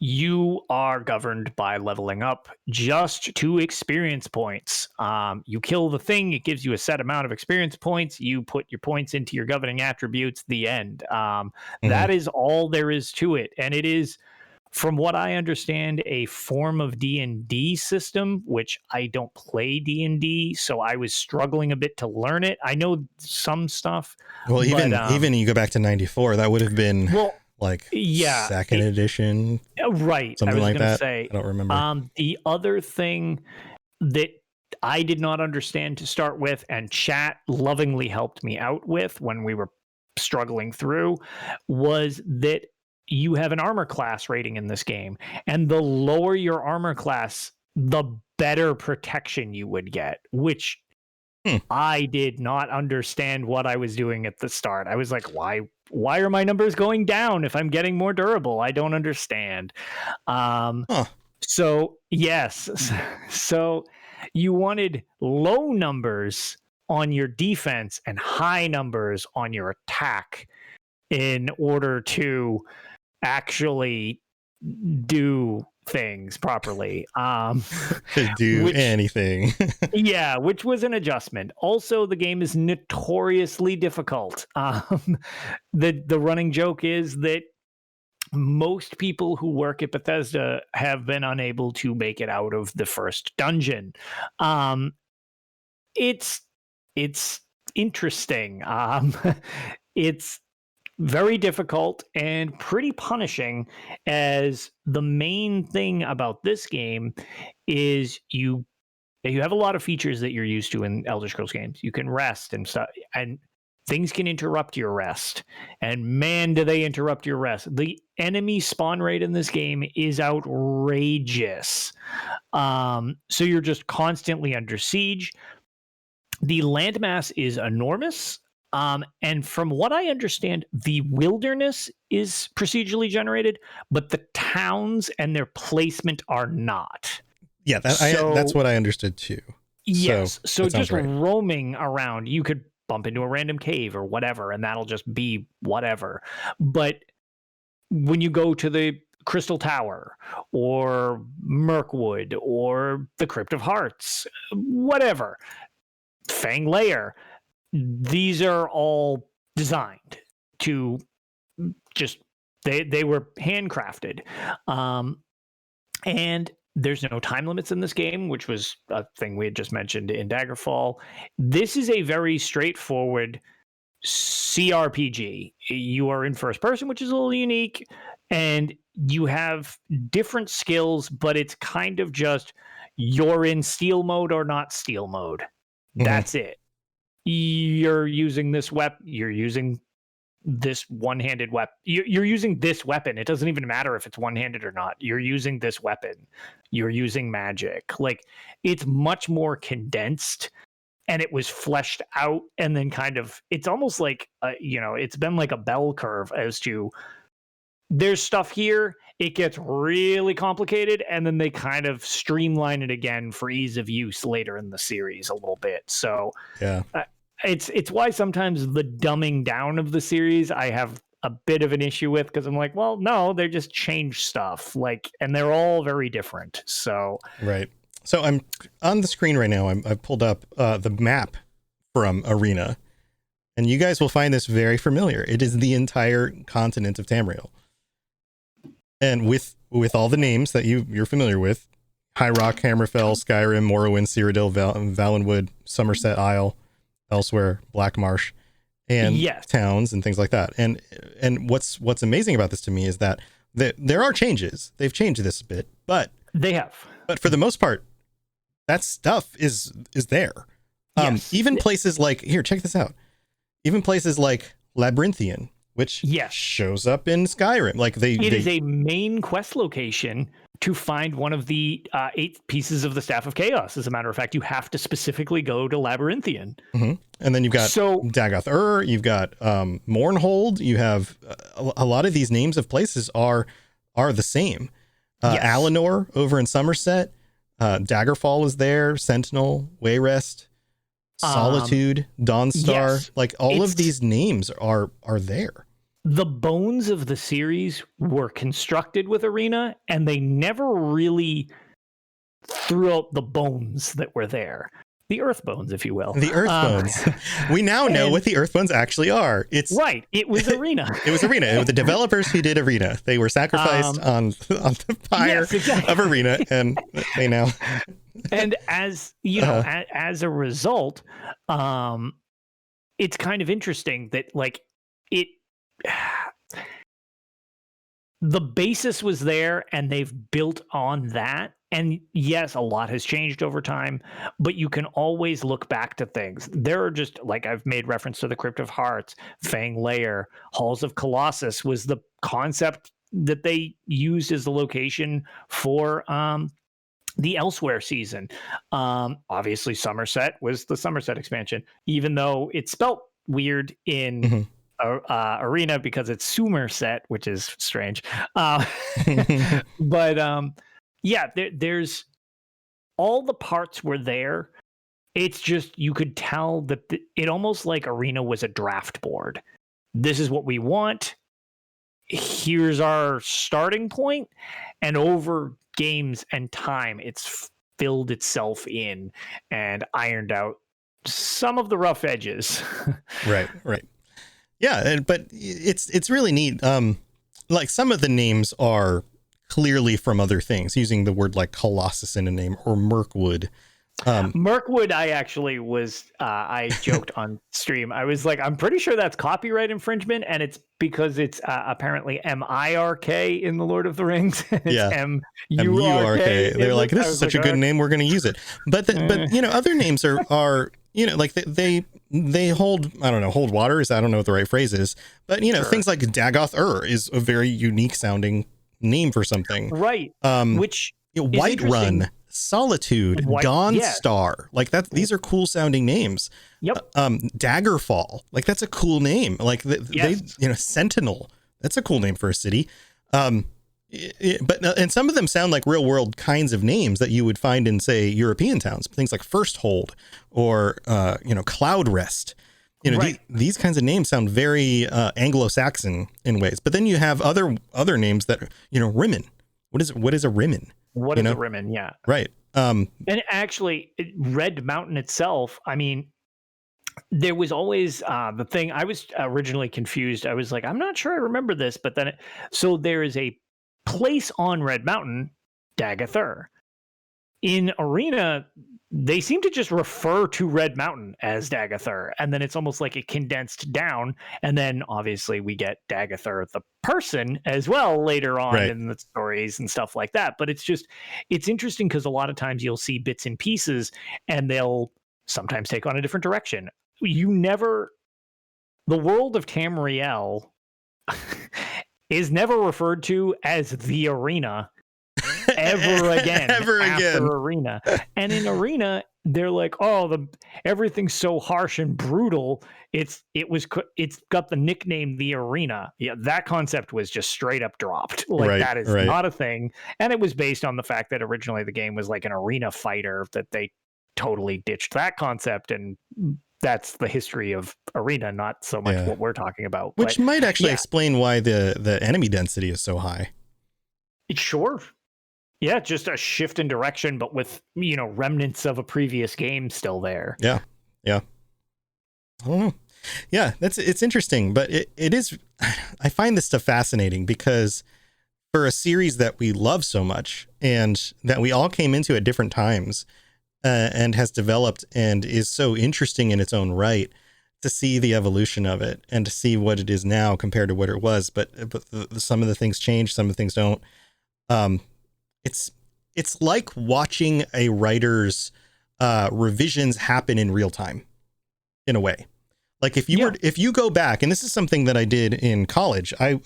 you are governed by leveling up just 2 experience points. You kill the thing, it gives you a set amount of experience points. You put your points into your governing attributes, the end. That is all there is to it. And it is from what I understand, a form of D&D system, which I don't play D&D, so I was struggling a bit to learn it. I know some stuff. Well, even but, even you go back to 94, that would have been like yeah, second edition, right? something I was like gonna that. say, I don't remember. The other thing that I did not understand to start with, and chat lovingly helped me out with when we were struggling through, was that you have an armor class rating in this game, and the lower your armor class, the better protection you would get, which I did not understand what I was doing at the start. I was like, why are my numbers going down if I'm getting more durable? I don't understand. So yes, so you wanted low numbers on your defense and high numbers on your attack in order to actually do things properly. To do anything. Yeah, which was an adjustment. Also, the game is notoriously difficult. The running joke is that most people who work at Bethesda have been unable to make it out of the first dungeon. It's interesting. It's very difficult and pretty punishing, as the main thing about this game is you have a lot of features that you're used to in Elder Scrolls games. You can rest and stuff, and things can interrupt your rest. And man, do they interrupt your rest. The enemy spawn rate in this game is outrageous. So you're just constantly under siege. The landmass is enormous. And from what I understand, the wilderness is procedurally generated, but the towns and their placement are not. Yeah, that's what I understood too. Yes. So just right. roaming around, you could bump into a random cave or whatever, and that'll just be whatever. But when you go to the Crystal Tower or Mirkwood or the Crypt of Hearts, whatever, Fang Lair, these are all designed to just, they were handcrafted. And there's no time limits in this game, which was a thing we had just mentioned in Daggerfall. This is a very straightforward CRPG. You are in first person, which is a little unique, and you have different skills, but it's kind of just you're in steal mode or not steal mode. Mm-hmm. That's it. You're using this weapon. You're using this one-handed weapon. You're using this weapon. It doesn't even matter if it's one-handed or not. You're using this weapon. You're using magic. Like, it's much more condensed, and it was fleshed out, and then kind of, it's almost like, it's been like a bell curve as to, there's stuff here, it gets really complicated, and then they kind of streamline it again for ease of use later in the series a little bit. So yeah, it's why sometimes the dumbing down of the series I have a bit of an issue with, because I'm like, well, no, they just changed stuff, like, and they're all very different. So right. So I'm on the screen right now. I've pulled up the map from Arena, and you guys will find this very familiar. It is the entire continent of Tamriel. And with all the names that you're familiar with, High Rock, Hammerfell, Skyrim, Morrowind, Cyrodiil, Valenwood, Somerset Isle, Elsewhere, Black Marsh, and towns and things like that. And what's amazing about this to me is that there are changes. They've changed this a bit, but they have. But for the most part, that stuff is there. Yes. Even places like, here, check this out. Even places like Labyrinthian, which shows up in Skyrim. Like it is a main quest location to find one of the 8 pieces of the Staff of Chaos. As a matter of fact, you have to specifically go to Labyrinthian. Mm-hmm. And then you've got Dagoth-Ur, you've got Mournhold, you have a lot of these names of places are the same. Alinor over in Somerset, Daggerfall is there, Sentinel, Wayrest, Solitude, Dawnstar, like all of these names are there. The bones of the series were constructed with Arena, and they never really threw out the bones that were there. the Earth Bones, if you will. The Earth Bones. We now know what the Earth Bones actually are. It's right. It was Arena. It was Arena. It was the developers who did Arena. They were sacrificed on the fire of Arena, and they now. And as you know, as a result, it's kind of interesting that like it. The basis was there, and they've built on that. And yes, a lot has changed over time, but you can always look back to things. There are just, like I've made reference to the Crypt of Hearts, Fang Lair, Halls of Colossus was the concept that they used as the location for the Elsewhere season. Obviously, Somerset was the Somerset expansion, even though it's spelt weird in Arena because it's Somerset, which is strange. But yeah, there's all the parts were there. It's just you could tell that it almost like Arena was a draft board. This is what we want. Here's our starting point, and over games and time, it's filled itself in and ironed out some of the rough edges. Right. Yeah, but it's really neat. Like some of the names are clearly from other things, using the word like Colossus in a name, or Mirkwood. Mirkwood, I actually was, I joked on stream. I was like, I'm pretty sure that's copyright infringement, and it's because it's apparently M-I-R-K in the Lord of the Rings. It's M-U-R-K. They're like, this is such a good name, we're going to use it. But you know, other names are you know, like they hold, I don't know, hold water is, I don't know what the right phrase is, but you know, things like Dagoth is a very unique sounding name for something. Right. Which Whiterun, Solitude, Dawnstar, like that. These are cool sounding names. Yep. Daggerfall, like that's a cool name. Like they, you know, Sentinel, that's a cool name for a city. But and some of them sound like real world kinds of names that you would find in, say, European towns. Things like Firsthold or you know, Cloudrest. You know, these kinds of names sound very Anglo-Saxon in ways. But then you have other names that, you know, Rimmen. What is a Rimmen? What is a Rimmen? Yeah. Right. And actually, Red Mountain itself, I mean, there was always the thing. I was originally confused. I was like, I'm not sure I remember this. But then, so there is a place on Red Mountain, Dagoth. In Arena, they seem to just refer to Red Mountain as Dagoth, and then it's almost like it condensed down, and then obviously we get Dagoth the person as well later on in the stories and stuff like that. But it's interesting because a lot of times you'll see bits and pieces, and they'll sometimes take on a different direction. The world of Tamriel is never referred to as the Arena ever again. Arena. And in Arena, they're like, oh, everything's so harsh and brutal. It's got the nickname the Arena. Yeah, that concept was just straight up dropped. Like that is not a thing. And it was based on the fact that originally the game was like an arena fighter, that they totally ditched that concept, and that's the history of Arena, not so much what we're talking about. Which might actually explain why the enemy density is so high. Sure. Yeah, just a shift in direction, but with, you know, remnants of a previous game still there. Yeah. I don't know. Yeah, it's interesting, but it is, I find this stuff fascinating because for a series that we love so much and that we all came into at different times, and has developed and is so interesting in its own right, to see the evolution of it and to see what it is now compared to what it was. But some of the things change, some of the things don't. It's like watching a writer's revisions happen in real time, in a way. Like if you go back, and this is something that I did in college, I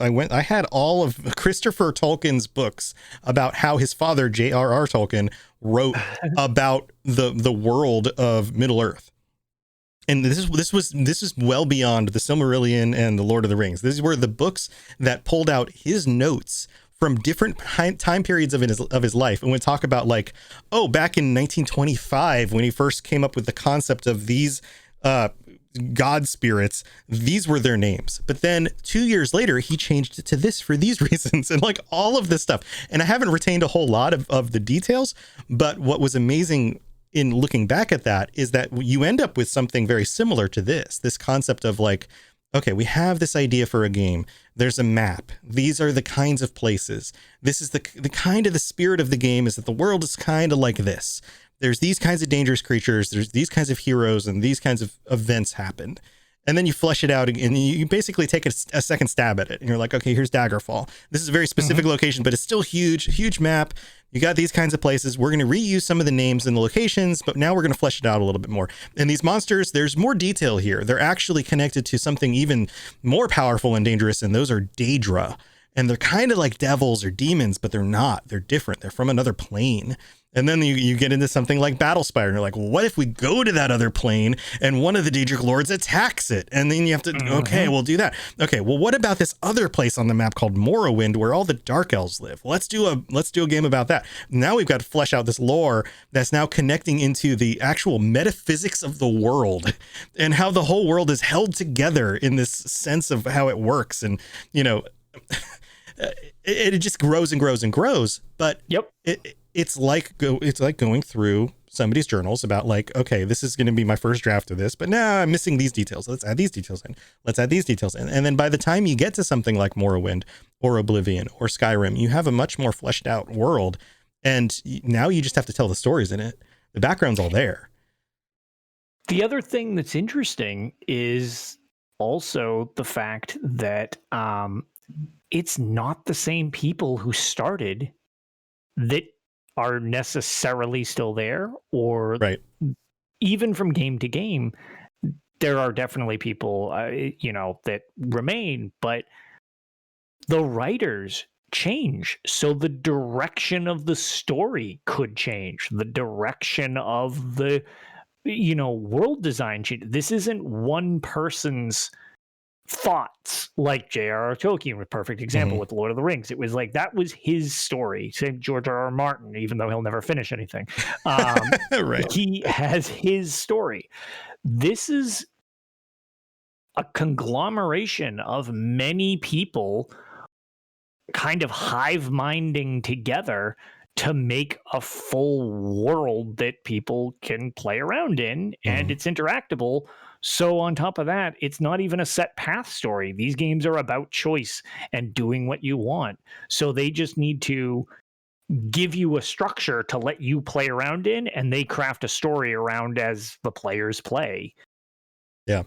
had all of Christopher Tolkien's books about how his father, J.R.R. Tolkien, wrote about the world of Middle Earth. And this is well beyond the Silmarillion and the Lord of the Rings. These were the books that pulled out his notes from different time periods of his life, and would talk about, like, oh, back in 1925 when he first came up with the concept of these god spirits, these were their names. But then 2 years later, he changed it to this for these reasons, and like all of this stuff. And I haven't retained a whole lot of the details, but what was amazing in looking back at that is that you end up with something very similar to this concept of like, okay, we have this idea for a game. There's a map. These are the kinds of places. This is the kind of the spirit of the game is that the world is kind of like this. There's these kinds of dangerous creatures. There's these kinds of heroes and these kinds of events happen. And then you flesh it out and you basically take a second stab at it. And you're like, okay, here's Daggerfall. This is a very specific location, but it's still huge map. You got these kinds of places. We're going to reuse some of the names and the locations, but now we're going to flesh it out a little bit more. And these monsters, there's more detail here. They're actually connected to something even more powerful and dangerous, and those are Daedra. And they're kind of like devils or demons, but they're not. They're different. They're from another plane. And then you get into something like Battlespire, and you're like, well, what if we go to that other plane and one of the Daedric lords attacks it? And then you have to, okay, we'll do that. Okay, well, what about this other place on the map called Morrowind, where all the Dark Elves live? Let's do a game about that. Now we've got to flesh out this lore that's now connecting into the actual metaphysics of the world and how the whole world is held together in this sense of how it works. And, you know, it just grows and grows and grows. But it's like going through somebody's journals about like, okay, this is going to be my first draft of this, but now I'm missing these details. Let's add these details in. Let's add these details in. And then by the time you get to something like Morrowind or Oblivion or Skyrim, you have a much more fleshed out world. And now you just have to tell the stories in it. The background's all there. The other thing that's interesting is also the fact that it's not the same people who started that are necessarily still there, or even from game to game, there are definitely people, that remain, but the writers change. So the direction of the story could change. The direction of the, world design change. This isn't one person's thoughts like J.R.R. Tolkien, a perfect example with Lord of the Rings. It was like that was his story. Same George R.R. Martin, even though he'll never finish anything. He has his story. This is a conglomeration of many people kind of hive-minding together to make a full world that people can play around in, and it's interactable. So on top of that, it's not even a set path story. These games are about choice and doing what you want. So they just need to give you a structure to let you play around in, and they craft a story around as the players play. Yeah.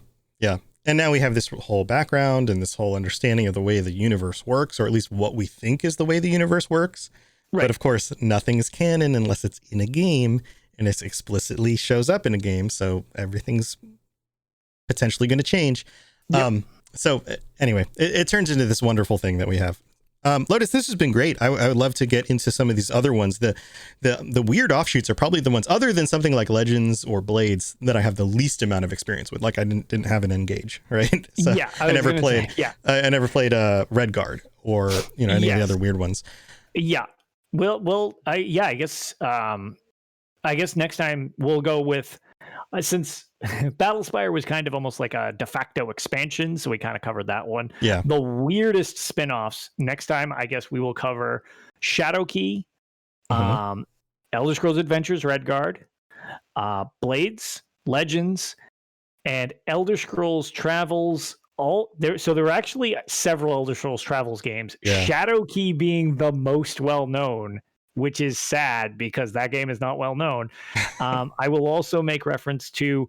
And now we have this whole background and this whole understanding of the way the universe works, or at least what we think is the way the universe works. Right. But of course, nothing is canon unless it's in a game, and it explicitly shows up in a game. So everything's potentially going to change. Yep. So anyway, it turns into this wonderful thing that we have. Lotus, this has been great. I would love to get into some of these other ones. The weird offshoots are probably the ones, other than something like Legends or Blades, that I have the least amount of experience with. Like I didn't have an N-Gage, right? So I never played Redguard or any of the other weird ones. Yeah. Well, I guess next time we'll go with, since Battlespire was kind of almost like a de facto expansion, so we kind of covered that one. Yeah. The weirdest spin-offs, next time I guess we will cover Shadowkey, Elder Scrolls Adventures Redguard, Blades, Legends, and Elder Scrolls Travels. So there were actually several Elder Scrolls Travels games. Yeah. Shadowkey being the most well-known, which is sad because that game is not well known. I will also make reference to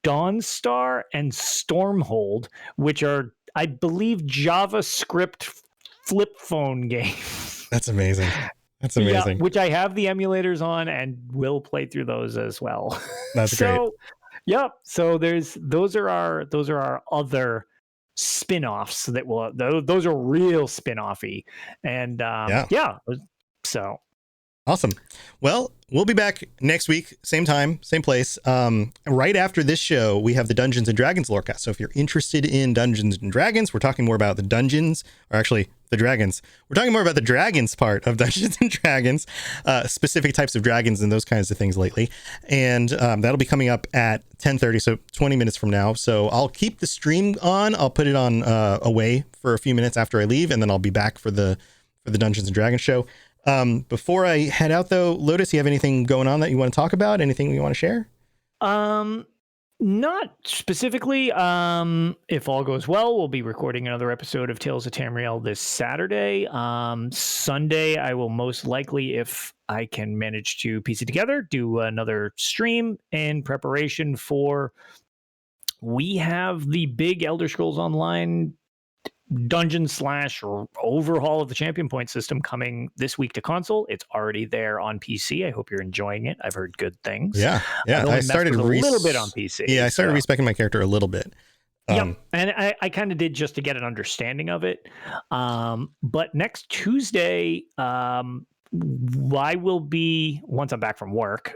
Dawnstar and Stormhold, which are, I believe, JavaScript flip phone games. That's amazing. Yeah, which I have the emulators on and will play through those as well. That's great. Yep. So those are our other spin-offs that will, those are real spin-offy. And so awesome. Well, we'll be back next week, same time, same place. Right after this show, we have the Dungeons and Dragons Lorecast. So if you're interested in Dungeons and Dragons, we're talking more about the dungeons, or actually the dragons. We're talking more about the dragons part of Dungeons and Dragons, specific types of dragons and those kinds of things lately. And that'll be coming up at 10:30, so 20 minutes from now. So I'll keep the stream on. I'll put it on away for a few minutes after I leave, and then I'll be back for the Dungeons and Dragons show. Before I head out, though, Lotus, you have anything going on that you want to talk about? Anything you want to share? Not specifically. If all goes well, we'll be recording another episode of Tales of Tamriel this Saturday. Sunday, I will most likely, if I can manage to piece it together, do another stream in preparation for. We have the big Elder Scrolls Online dungeon / overhaul of the champion point system coming this week to console. It's already there on PC. I hope you're enjoying it. I've heard good things. Yeah. I started a little bit on PC. Yeah, I started respecing my character a little bit. Yep, and I kind of did just to get an understanding of it. But next Tuesday, I will be, once I'm back from work,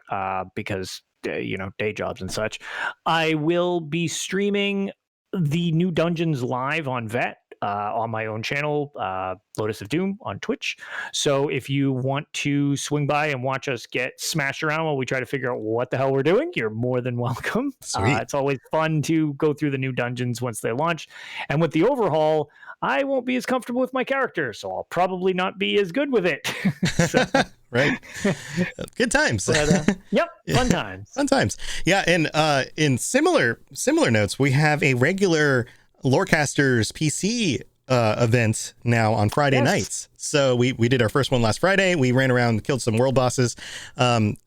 because day jobs and such, I will be streaming the new dungeons live on VET. On my own channel, Lotus of Doom on Twitch. So if you want to swing by and watch us get smashed around while we try to figure out what the hell we're doing, you're more than welcome. It's always fun to go through the new dungeons once they launch. And with the overhaul, I won't be as comfortable with my character, so I'll probably not be as good with it. Right. Good times. But, yep. Fun times. Fun times. Yeah. And in similar notes, we have a regular Lorecasters PC event now on Friday nights. So we did our first one last Friday. We ran around, killed some world bosses,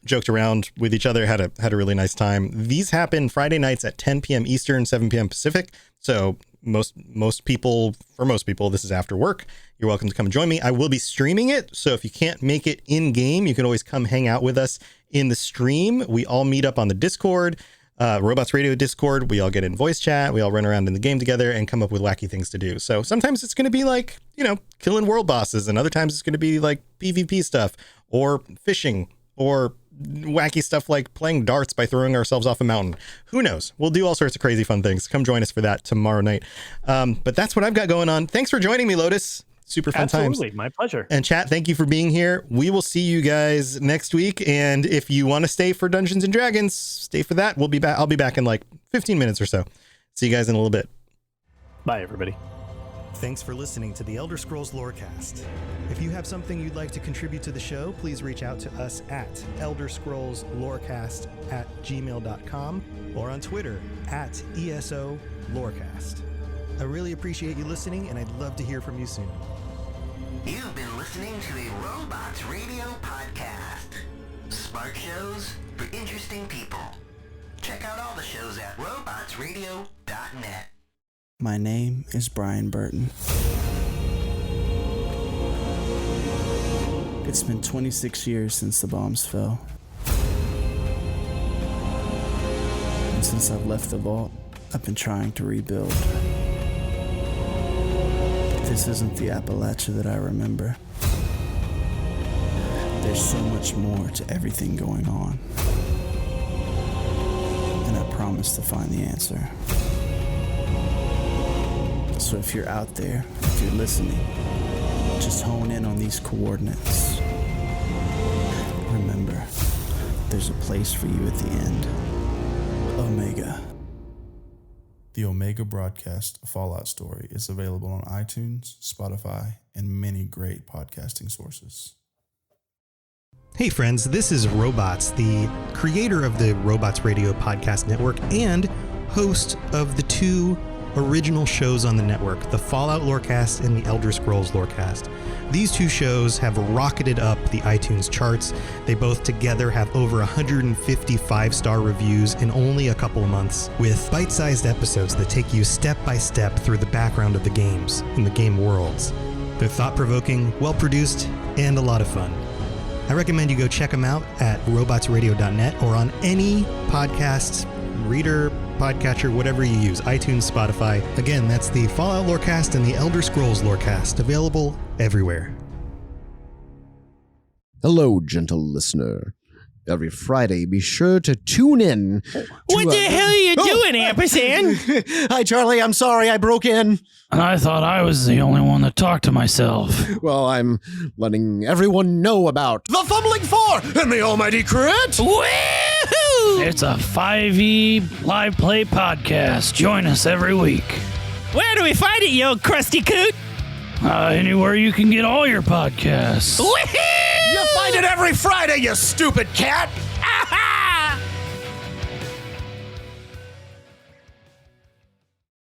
joked around with each other, had a really nice time. These happen Friday nights at 10 p.m. Eastern, 7 p.m. Pacific. So most people, this is after work. You're welcome to come join me. I will be streaming it. So if you can't make it in game, you can always come hang out with us in the stream. We all meet up on the Discord. Robots Radio Discord. We all get in voice chat. We all run around in the game together and come up with wacky things to do. So sometimes it's going to be like, killing world bosses, and other times it's going to be like PvP stuff or fishing or wacky stuff like playing darts by throwing ourselves off a mountain. Who knows? We'll do all sorts of crazy fun things. Come join us for that tomorrow night. But that's what I've got going on. Thanks for joining me, Lotus. Super fun times. Absolutely, my pleasure. And chat, thank you for being here. We will see you guys next week. And if you want to stay for Dungeons and Dragons, stay for that. We'll be back. I'll be back in like 15 minutes or so. See you guys in a little bit. Bye, everybody. Thanks for listening to the Elder Scrolls Lorecast. If you have something you'd like to contribute to the show, please reach out to us at elderscrollslorecast@gmail.com or on Twitter @ESO_Lorecast. I really appreciate you listening, and I'd love to hear from you soon. You've been listening to a Robots Radio podcast. Smart shows for interesting people. Check out all the shows at robotsradio.net. My name is Brian Burton. It's been 26 years since the bombs fell. And since I've left the vault, I've been trying to rebuild. This isn't the Appalachia that I remember. There's so much more to everything going on. And I promise to find the answer. So if you're out there, if you're listening, just hone in on these coordinates. Remember, there's a place for you at the end. Omega. The Omega Broadcast Fallout Story is available on iTunes, Spotify, and many great podcasting sources. Hey friends, this is Robots, the creator of the Robots Radio Podcast Network and host of the two original shows on the network, the Fallout Lorecast and the Elder Scrolls Lorecast. These two shows have rocketed up the iTunes charts. They both together have over 150 5-star reviews in only a couple of months, with bite-sized episodes that take you step by step through the background of the games and the game worlds. They're thought-provoking, well-produced, and a lot of fun. I recommend you go check them out at robotsradio.net or on any podcast reader, podcatcher, whatever you use, iTunes, Spotify. Again, that's the Fallout Lorecast and the Elder Scrolls Lorecast, available everywhere. Hello, gentle listener. Every Friday, be sure to tune in. What the hell are you doing, Ampersand? Hi, Charlie. I'm sorry I broke in. I thought I was the only one that talked to myself. Well, I'm letting everyone know about the Fumbling Four and the Almighty Crit. Woohoo! It's a 5e live play podcast. Join us every week. Where do we find it, you old crusty coot? Anywhere you can get all your podcasts. Woohoo! You find it every Friday, you stupid cat!